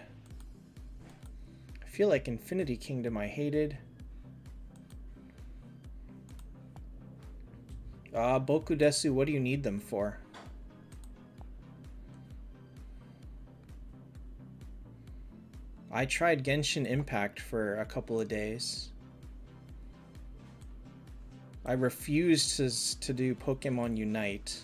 [SPEAKER 1] I feel like Infinity Kingdom I hated. Boku Desu, what do you need them for? I tried Genshin Impact for a couple of days. I refused to do Pokemon Unite.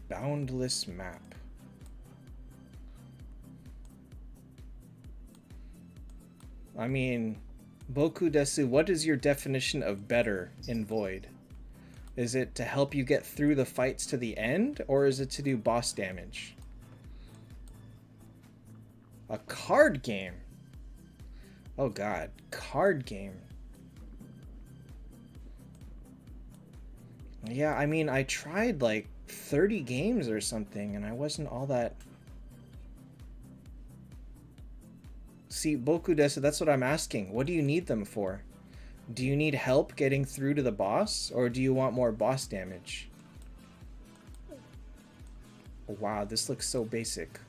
[SPEAKER 1] Boundless map. I mean, Boku Desu, what is your definition of better in Void? Is it to help you get through the fights to the end, or is it to do boss damage? A card game? Oh god, card game. Yeah, I mean, I tried like 30 games or something, and I wasn't all that see, Boku desu, that's what I'm asking. What do you need them for? Do you need help getting through to the boss, or do you want more boss damage? Wow, this looks so basic.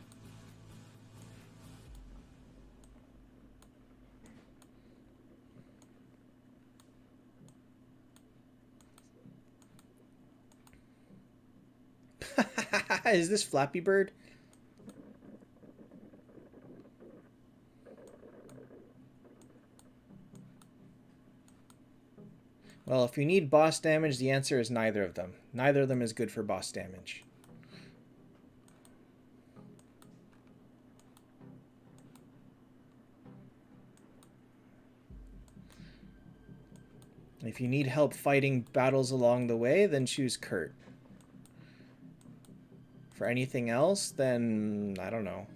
[SPEAKER 1] Is this Flappy Bird? Well, if you need boss damage, the answer is neither of them. Neither of them is good for boss damage. If you need help fighting battles along the way, then choose Kurt. For anything else, then I don't know.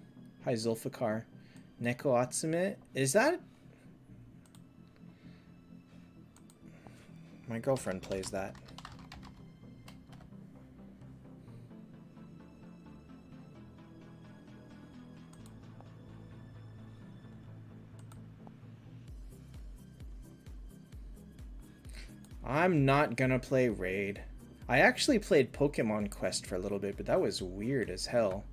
[SPEAKER 1] Hi Zulfikar. Neko Atsume? Is that... My girlfriend plays that. I'm not gonna play Raid. I actually played Pokemon Quest for a little bit, but that was weird as hell.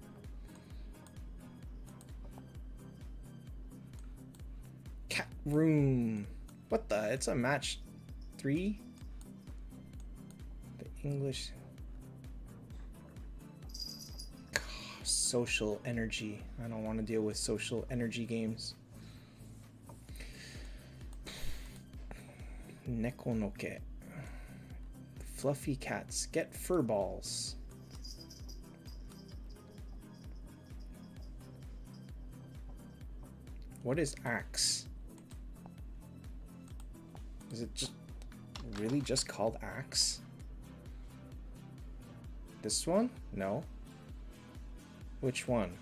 [SPEAKER 1] Cat Room. What the? It's a match 3? The English... Social energy. I don't want to deal with social energy games. Nekonoke. Fluffy cats. Get fur balls. What is axe? Is it just really just called axe? This one? No. Which one?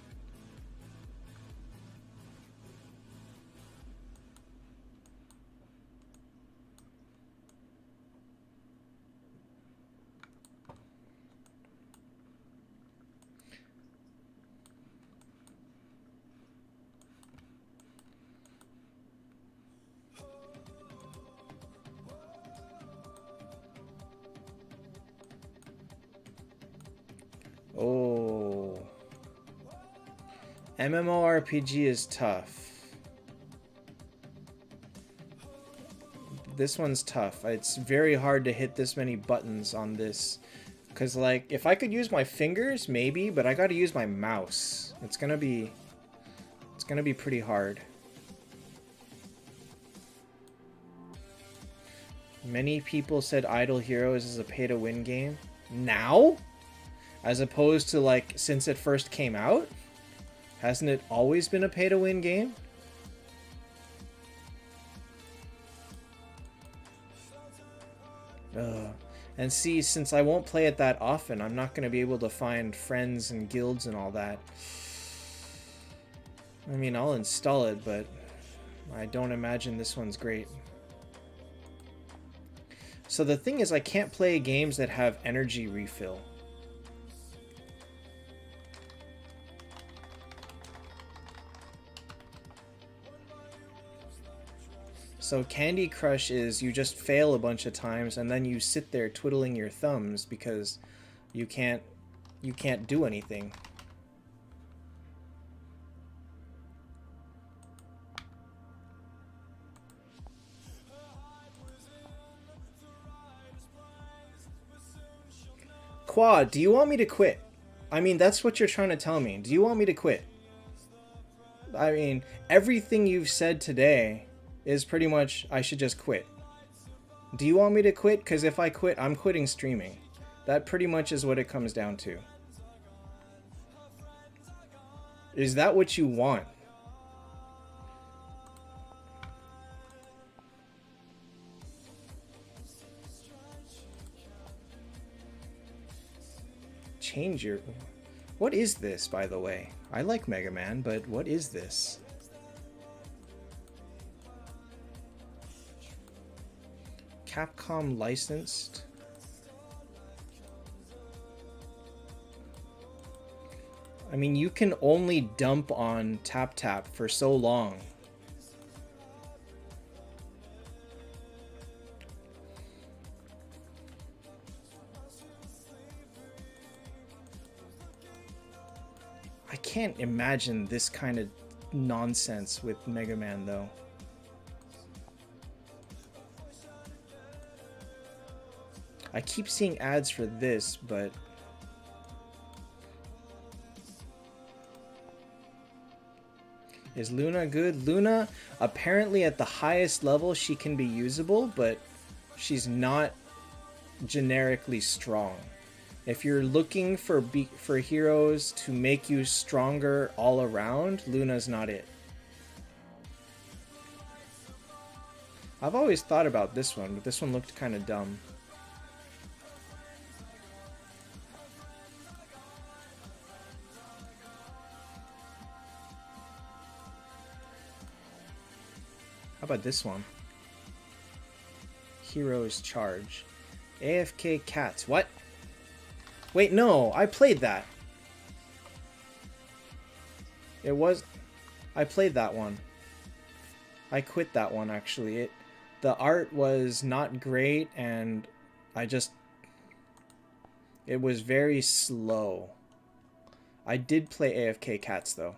[SPEAKER 1] Oh. MMORPG is tough. This one's tough. It's very hard to hit this many buttons on this. Because, like, if I could use my fingers, maybe, but I gotta use my mouse. It's gonna be pretty hard. Many people said Idle Heroes is a pay-to-win game. Now? As opposed to, like, since it first came out? Hasn't it always been a pay-to-win game? And see, since I won't play it that often, I'm not going to be able to find friends and guilds and all that. I mean, I'll install it, but I don't imagine this one's great. So the thing is, I can't play games that have energy refill. So Candy Crush is you just fail a bunch of times and then you sit there twiddling your thumbs because you can't do anything. Quad, do you want me to quit? I mean, that's what you're trying to tell me. Do you want me to quit? I mean, everything you've said today is pretty much I should just quit. Do you want me to quit? Because if I quit, I'm quitting streaming. That pretty much is what it comes down to. Is that what you want? Change your... What is this, by the way? I like Mega Man, but what is this? Capcom licensed. I mean, you can only dump on Taptap for so long I can't imagine this kind of nonsense with Mega Man though. I keep seeing ads for this, but is Luna good? Luna, apparently at the highest level she can be usable, but she's not generically strong. If you're looking for heroes to make you stronger all around, Luna's not it. I've always thought about this one, but this one looked kind of dumb. How about this one? Heroes Charge. AFK Cats. What? Wait, no, I played that. It was... I played that one. I quit that one, actually. The art was not great, and it was very slow. I did play AFK Cats, though.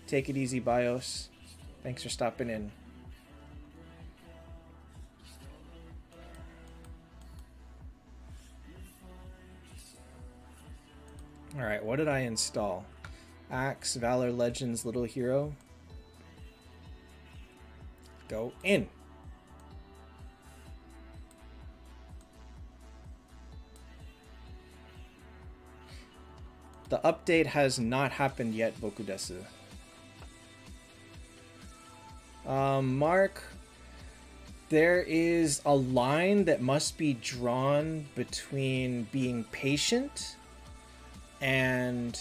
[SPEAKER 1] Take it easy, BIOS. Thanks for stopping in. Alright, what did I install? Axe, Valor Legends, Little Hero. Go in. The update has not happened yet, Bokudesu. Mark, there is a line that must be drawn between being patient and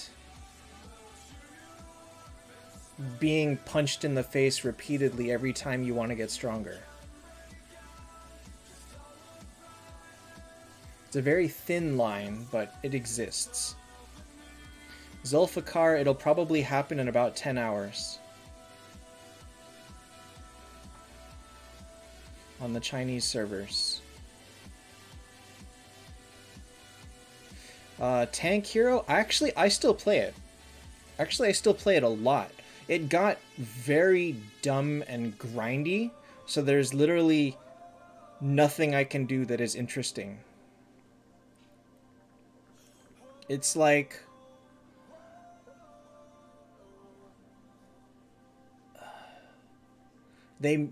[SPEAKER 1] being punched in the face repeatedly every time you want to get stronger. It's a very thin line, but it exists. Zulfikar, it'll probably happen in about 10 hours. On the Chinese servers. Tank Hero, actually, I still play it. Actually, I still play it a lot. It got very dumb and grindy, so there's literally nothing I can do that is interesting. It's like... They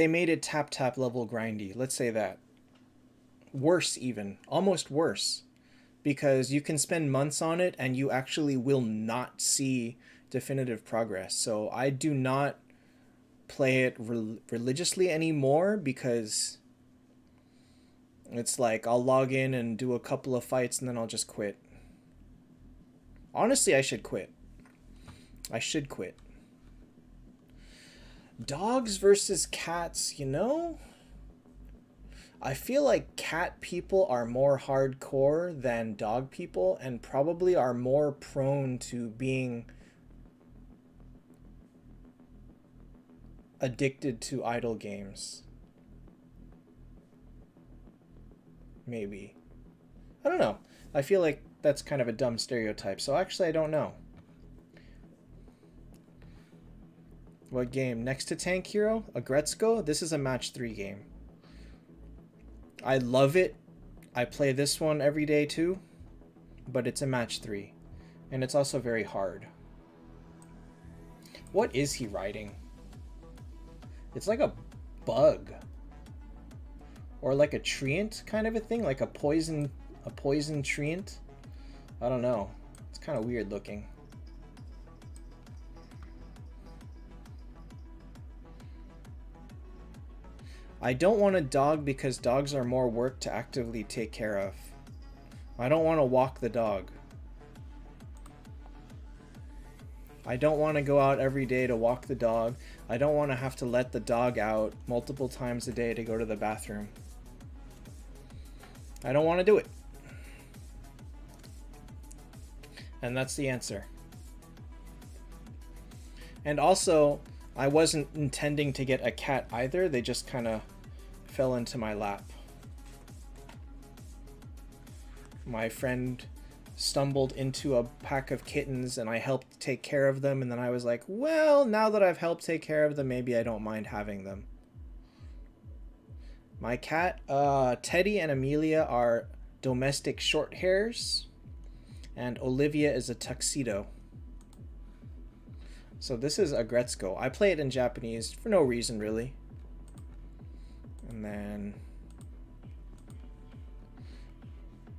[SPEAKER 1] made it Taptap level grindy, let's say that. Worse even, almost worse. Because you can spend months on it and you actually will not see definitive progress. So I do not play it religiously anymore because it's like I'll log in and do a couple of fights and then I'll just quit. Honestly, I should quit. I should quit. Dogs versus cats, you know? I feel like cat people are more hardcore than dog people and probably are more prone to being addicted to idle games. Maybe. I don't know. I feel like that's kind of a dumb stereotype, so actually I don't know. What game? Next to Tank Hero? Aggretsuko? This is a match 3 game. I love it. I play this one every day too, but it's a match 3. And it's also very hard. What is he riding? It's like a bug. Or like a treant kind of a thing, like a poison treant. I don't know. It's kind of weird looking. I don't want a dog because dogs are more work to actively take care of. I don't want to walk the dog. I don't want to go out every day to walk the dog. I don't want to have to let the dog out multiple times a day to go to the bathroom. I don't want to do it. And that's the answer. And also, I wasn't intending to get a cat either. They just kind of fell into my lap. My friend stumbled into a pack of kittens and I helped take care of them, and then I was like, well, now that I've helped take care of them, maybe I don't mind having them. My cat, Teddy and Amelia are domestic short hairs, and Olivia is a tuxedo. So this is Aggretsuko. I play it in Japanese for no reason, really. And then...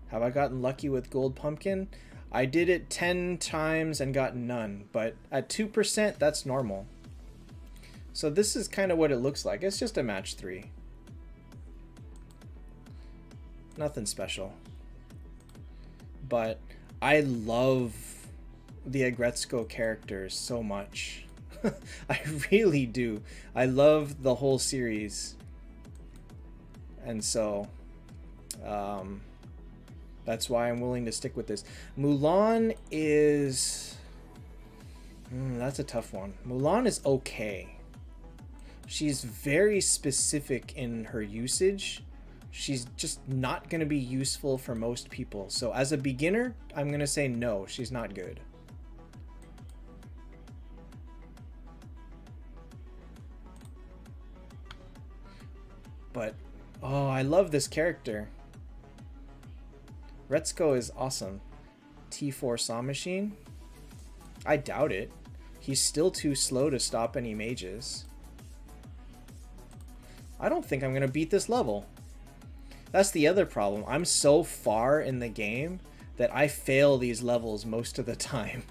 [SPEAKER 1] have I gotten lucky with gold pumpkin? I did it 10 times and got none, but at 2%, that's normal. So this is kind of what it looks like. It's just a match 3. Nothing special. But I love the Aggretsuko characters so much. I really do. I love the whole series. And so... that's why I'm willing to stick with this. Mulan is... that's a tough one. Mulan is okay. She's very specific in her usage. She's just not going to be useful for most people. So as a beginner, I'm going to say no, she's not good. But, oh, I love this character. Retsuko is awesome. T4 Saw Machine? I doubt it. He's still too slow to stop any mages. I don't think I'm going to beat this level. That's the other problem. I'm so far in the game that I fail these levels most of the time.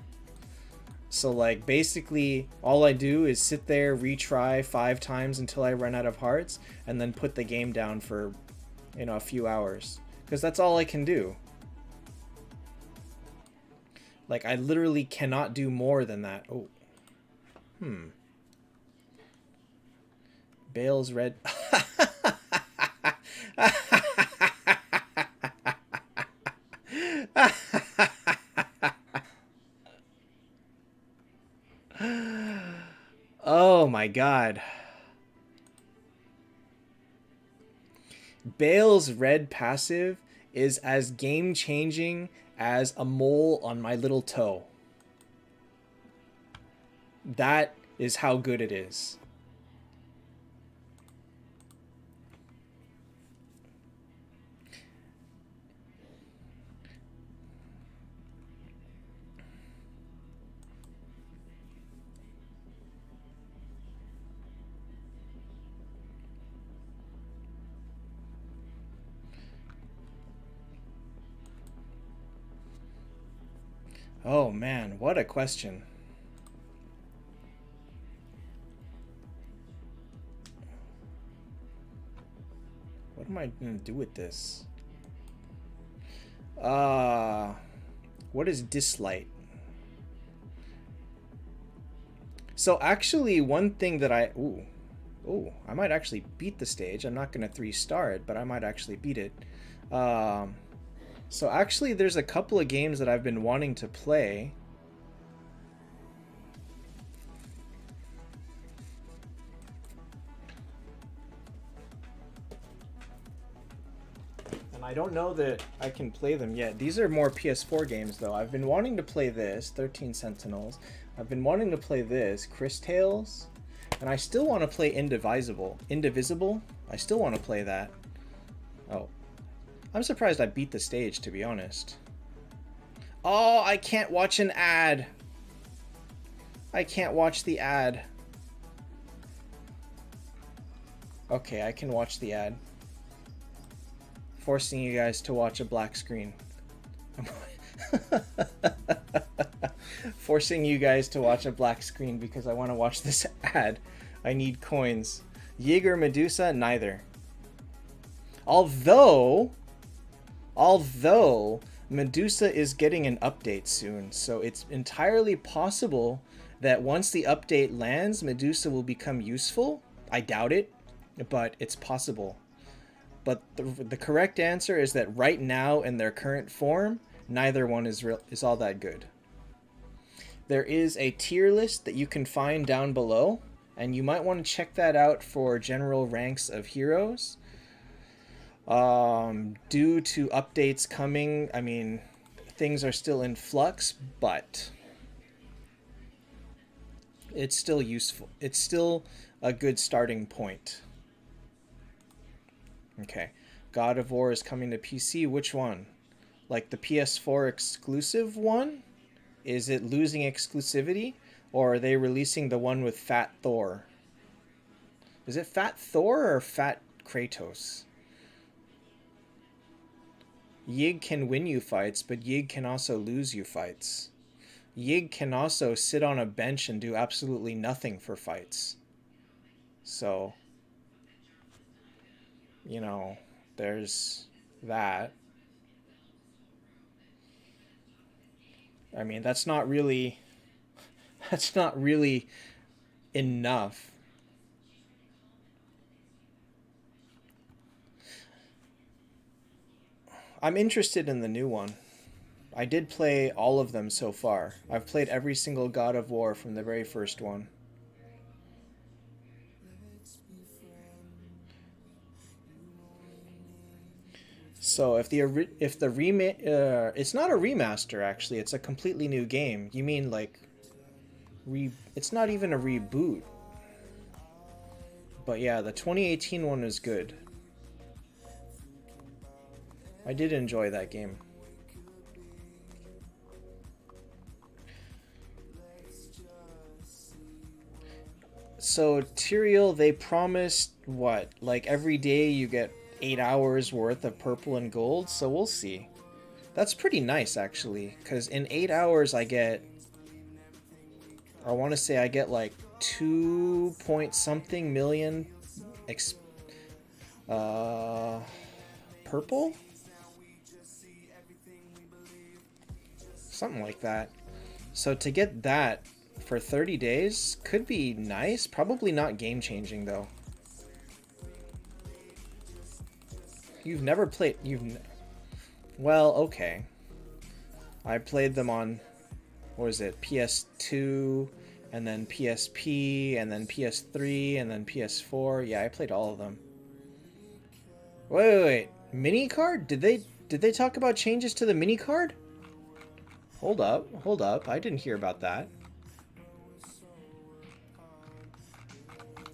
[SPEAKER 1] So like basically all I do is sit there, retry 5 times until I run out of hearts, and then put the game down for, you know, a few hours. Because that's all I can do. Like, I literally cannot do more than that. Oh. Bale's red... oh my god. Bale's red passive is as game-changing as a mole on my little toe. That is how good it is. Oh man, what a question. What am I gonna do with this? What is Dislight? So actually one thing that I I might actually beat the stage. I'm not gonna 3-star it, but I might actually beat it. So actually there's a couple of games that I've been wanting to play. And I don't know that I can play them yet. These are more PS4 games though. I've been wanting to play this, 13 Sentinels. I've been wanting to play this, Chris Tales. And I still want to play Indivisible. I still want to play that. Oh. I'm surprised I beat the stage, to be honest. Oh, I can't watch an ad. I can't watch the ad. Okay, I can watch the ad. Forcing you guys to watch a black screen. Forcing you guys to watch a black screen because I want to watch this ad. I need coins. Jaeger Medusa, neither. Although Medusa is getting an update soon, so it's entirely possible that once the update lands, Medusa will become useful. I doubt it, but it's possible. But the correct answer is that right now, in their current form, neither one is all that good. There is a tier list that you can find down below, and you might want to check that out for general ranks of heroes. Due to updates coming, I mean, things are still in flux, but it's still useful. It's still a good starting point. Okay. God of War is coming to PC. Which one? Like the PS4 exclusive one? Is it losing exclusivity? Or are they releasing the one with Fat Thor? Is it Fat Thor or Fat Kratos? Yig can win you fights, but Yig can also lose you fights. Yig can also sit on a bench and do absolutely nothing for fights. So, you know, there's that. I mean, that's not really enough. I'm interested in the new one. I did play all of them so far. I've played every single God of War from the very first one. So if the it's not a remaster actually. It's a completely new game. You mean like it's not even a reboot. But yeah, the 2018 one was good. I did enjoy that game. So Tyrael, they promised what? Like every day you get 8 hours worth of purple and gold, so we'll see. That's pretty nice actually, because in 8 hours I want to say I get like 2 point something million purple? Something like that. So to get that for 30 days could be nice. Probably not game changing though. You've never played... Well, okay. I played them on... What was it? PS2, and then PSP, and then PS3, and then PS4. Yeah, I played all of them. Wait. Mini card? Did they talk about changes to the mini card? Hold up. I didn't hear about that.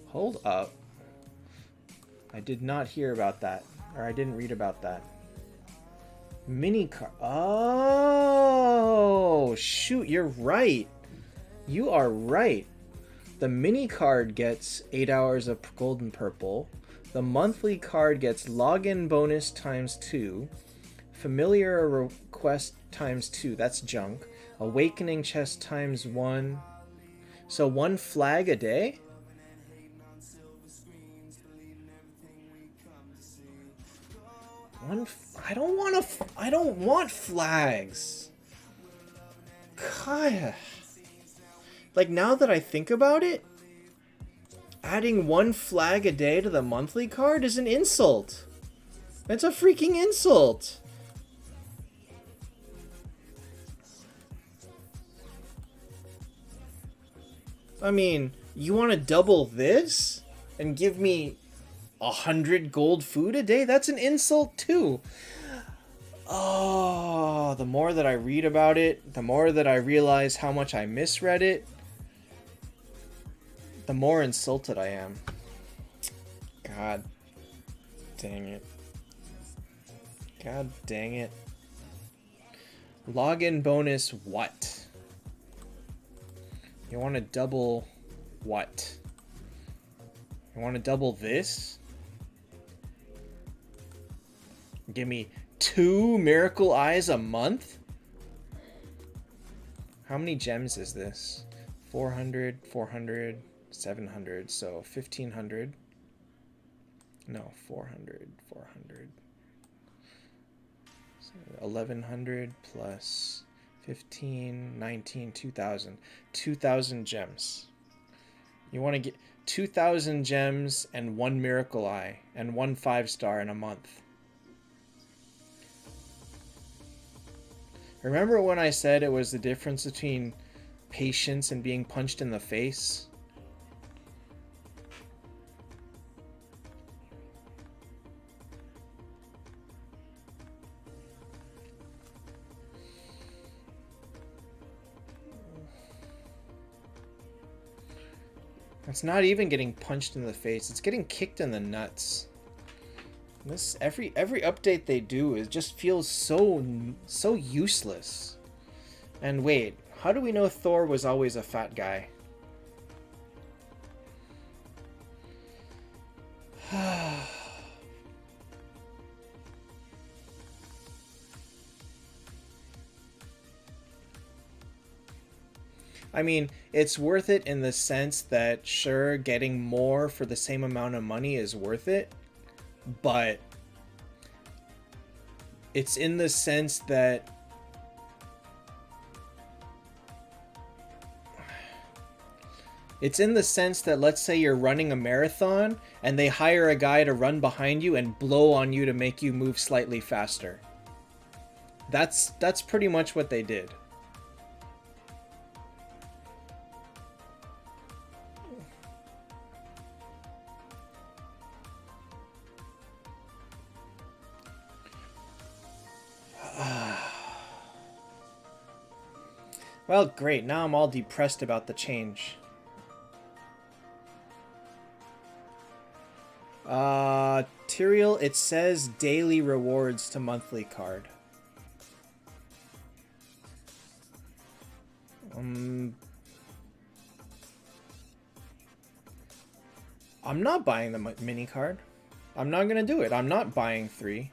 [SPEAKER 1] Hold up. I did not hear about that. Or I didn't read about that. Mini card. Oh, shoot, you're right. You are right. The mini card gets 8 hours of gold and purple. The monthly card gets login bonus times 2. Familiar request times 2. That's junk. Awakening chest times 1. So 1 flag a day? I don't want flags. God. Like, now that I think about it, adding 1 flag a day to the monthly card is an insult. It's a freaking insult. I mean, you want to double this and give me 100 gold food a day? That's an insult too. Oh, the more that I read about it, the more that I realize how much I misread it, the more insulted I am. God dang it. God dang it. Login bonus what? You want to double what? You want to double this? Give me 2 miracle eyes a month? How many gems is this? 400, 400, 700, so 1500. No, 400, 400. So 1100 plus 15, 19, 2000. 2000 gems. You want to get 2000 gems and 1 miracle eye and 1 5-star in a month. Remember when I said it was the difference between patience and being punched in the face? It's not even getting punched in the face. It's getting kicked in the nuts. This every update they do is just feels so useless. And wait, how do we know Thor was always a fat guy? I mean, it's worth it in the sense that, sure, getting more for the same amount of money is worth it, but it's in the sense that let's say you're running a marathon and they hire a guy to run behind you and blow on you to make you move slightly faster. That's pretty much what they did. Well, great. Now I'm all depressed about the change. Tyrael, it says daily rewards to monthly card. I'm not buying the mini card. I'm not gonna do it. I'm not buying 3.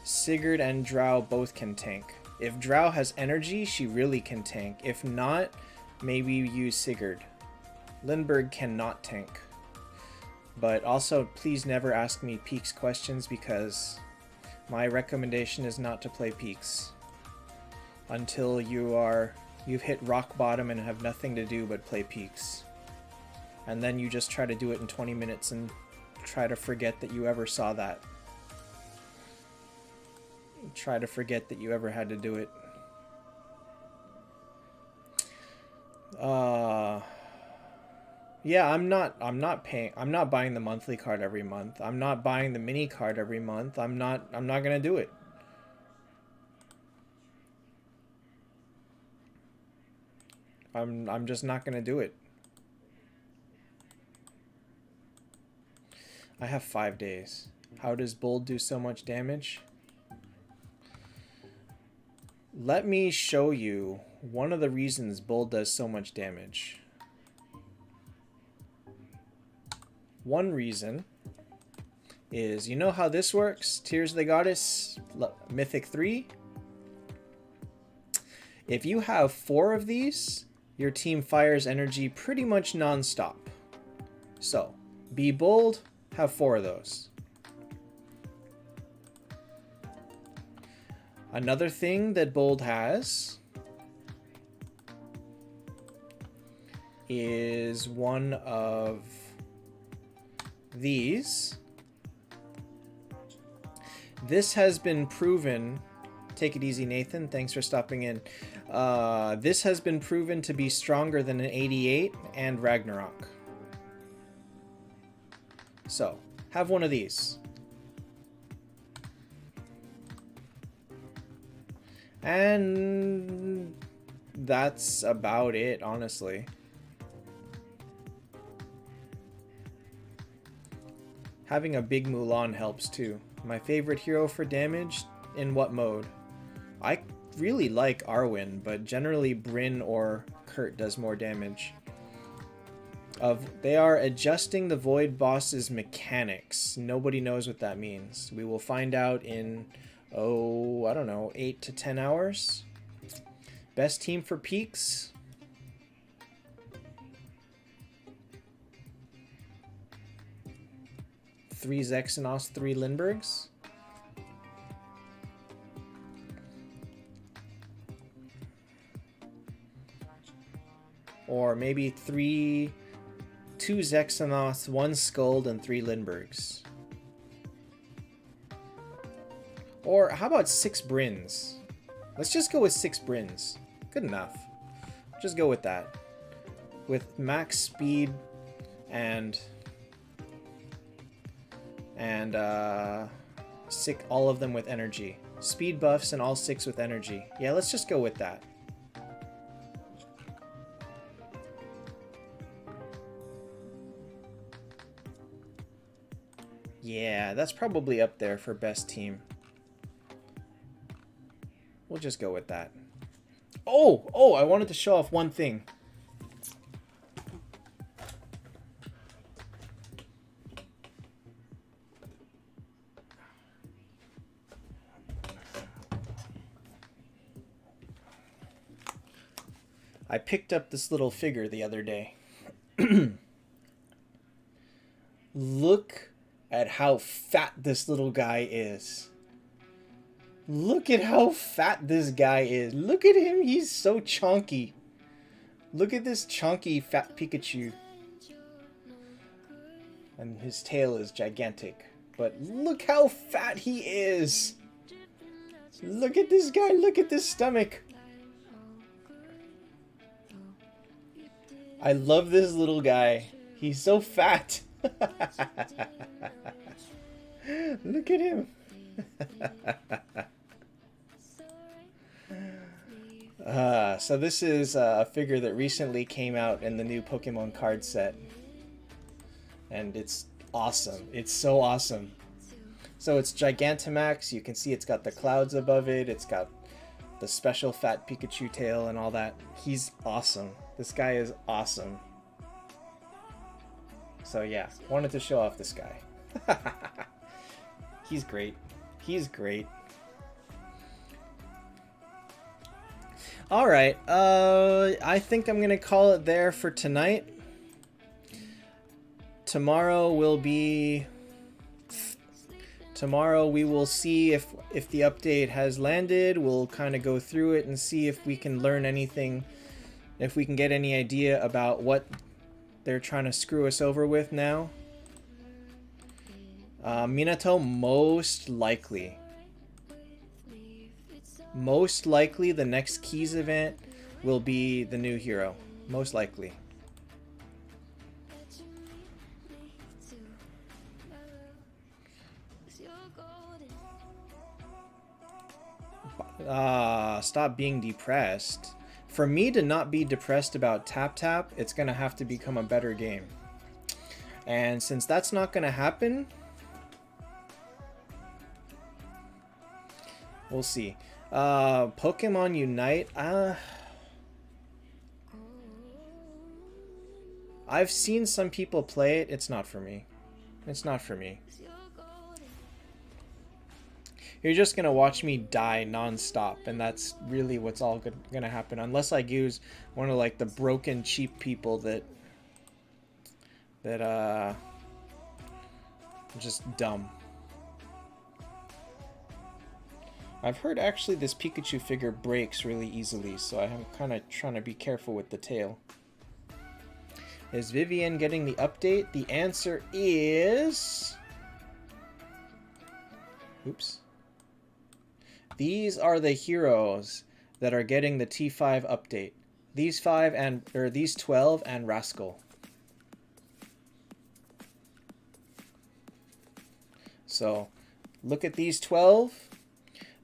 [SPEAKER 1] Sigurd and Drow both can tank. If Drow has energy, she really can tank. If not, maybe use Sigurd. Lindbergh cannot tank. But also, please never ask me Peaks questions because my recommendation is not to play Peaks until you've hit rock bottom and have nothing to do but play Peaks. And then you just try to do it in 20 minutes and try to forget that you ever saw that. Try to forget that you ever had to do it. Yeah, I'm not buying the monthly card every month. I'm not buying the mini card every month. I'm not gonna do it. I'm just not gonna do it. I have 5 days. How does Bold do so much damage? Let me show you one of the reasons Bold does so much damage. One reason is, you know how this works? Tears of the Goddess, Mythic 3. If you have 4 of these, your team fires energy pretty much non-stop. So, be bold, have 4 of those. Another thing that Bold has is one of these. This has been proven. Take it easy, Nathan. Thanks for stopping in. This has been proven to be stronger than an 88 and Ragnarok. So, have one of these. And that's about it, honestly. Having a big Mulan helps too. My favorite hero for damage, in what mode? I really like Arwen, but generally Brynn or Kurt does more damage. They are adjusting the Void boss's mechanics. Nobody knows what that means. We will find out in, I don't know, 8 to 10 hours. Best team for Peaks? Three Zexanos, 3 Lindberghs. Or maybe 2 Zexanos, 1 Skuld, and 3 Lindberghs. Or how about 6 Brynns? Let's just go with 6 Brynns. Good enough. Just go with that. With max speed and all of them with energy. Speed buffs and all 6 with energy. Yeah, let's just go with that. Yeah, that's probably up there for best team. We'll just go with that. Oh, I wanted to show off one thing. I picked up this little figure the other day. Look at how fat this little guy is. Look at how fat this guy is. Look at him. He's so chunky. Look at this chunky fat Pikachu. And his tail is gigantic. But look how fat he is. Look at this guy. Look at this stomach. I love this little guy. He's so fat. Look at him. So this is a figure that recently came out in the new Pokemon card set. And it's awesome. It's so awesome. So it's Gigantamax. You can see it's got the clouds above it. It's got the special fat Pikachu tail and all that. He's awesome. This guy is awesome. So yeah, wanted to show off this guy. He's great. He's great. Alright, I think I'm gonna call it there for tonight. Tomorrow we will see if the update has landed. We'll kind of go through it and see if we can learn anything, if we can get any idea about what they're trying to screw us over with now. Minato, most likely. Most likely the next Keys event will be the new hero. Most likely. Stop being depressed. For me to not be depressed about Taptap, it's gonna have to become a better game. And since that's not gonna happen, we'll see. Pokemon Unite, I've seen some people play it. It's not for me. It's not for me. You're just gonna watch me die non-stop, and that's really what's all gonna happen, unless I use one of like the broken cheap people that are just dumb. I've heard actually this Pikachu figure breaks really easily, so I'm kind of trying to be careful with the tail. Is Vivienne getting the update? The answer is... Oops. These are the heroes that are getting the T5 update. These 5 and these 12 and Rascal. So, look at these 12.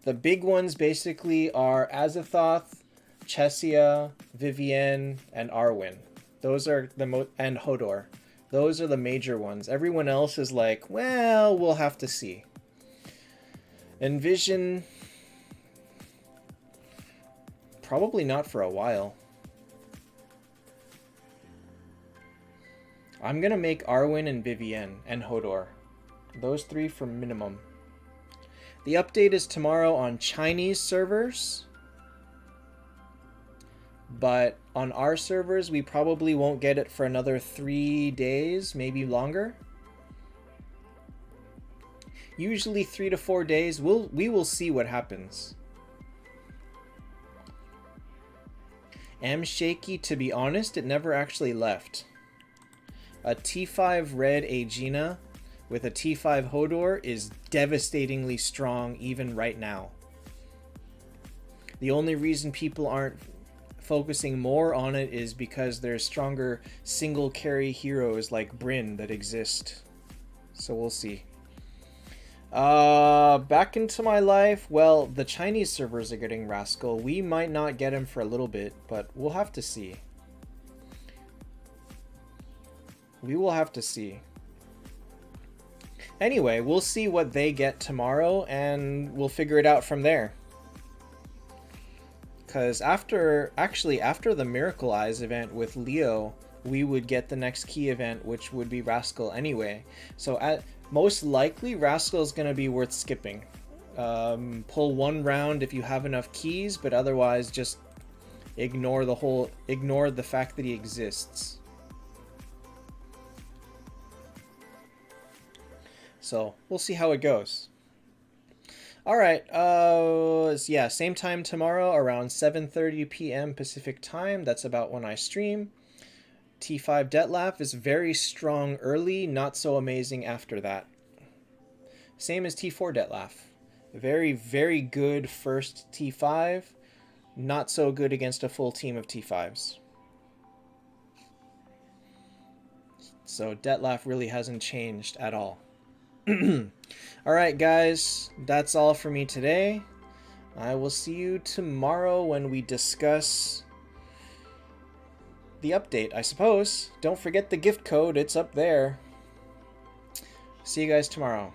[SPEAKER 1] The big ones basically are Azathoth, Chesia, Vivienne, and Arwen. Those are the and Hodor. Those are the major ones. Everyone else is like, well, we'll have to see. Envision, probably not for a while. I'm gonna make Arwen and Vivienne and Hodor. Those 3 for minimum. The update is tomorrow on Chinese servers. But on our servers, we probably won't get it for another 3 days, maybe longer. Usually 3 to 4 days. We will see what happens. Am shaky, to be honest, it never actually left. A T5 red Aegina with a T5 Hodor is devastatingly strong even right now. The only reason people aren't focusing more on it is because there's stronger single carry heroes like Brynn that exist. So we'll see. Back into my life. Well, the Chinese servers are getting Rascal. We might not get him for a little bit, but we'll have to see. We will have to see. Anyway, we'll see what they get tomorrow, and we'll figure it out from there. Because after the Miracle Eyes event with Leo, we would get the next key event, which would be Rascal anyway. So most likely, Rascal is going to be worth skipping. Pull one round if you have enough keys, but otherwise just ignore the fact that he exists. So we'll see how it goes. All right, yeah, same time tomorrow around 7:30 p.m. Pacific time. That's about when I stream. T5 Detlef is very strong early, not so amazing after that. Same as T4 Detlef. Very, very good first T5, not so good against a full team of T5s. So Detlef really hasn't changed at all. Alright guys, that's all for me today. I will see you tomorrow when we discuss the update, I suppose. Don't forget the gift code, it's up there. See you guys tomorrow.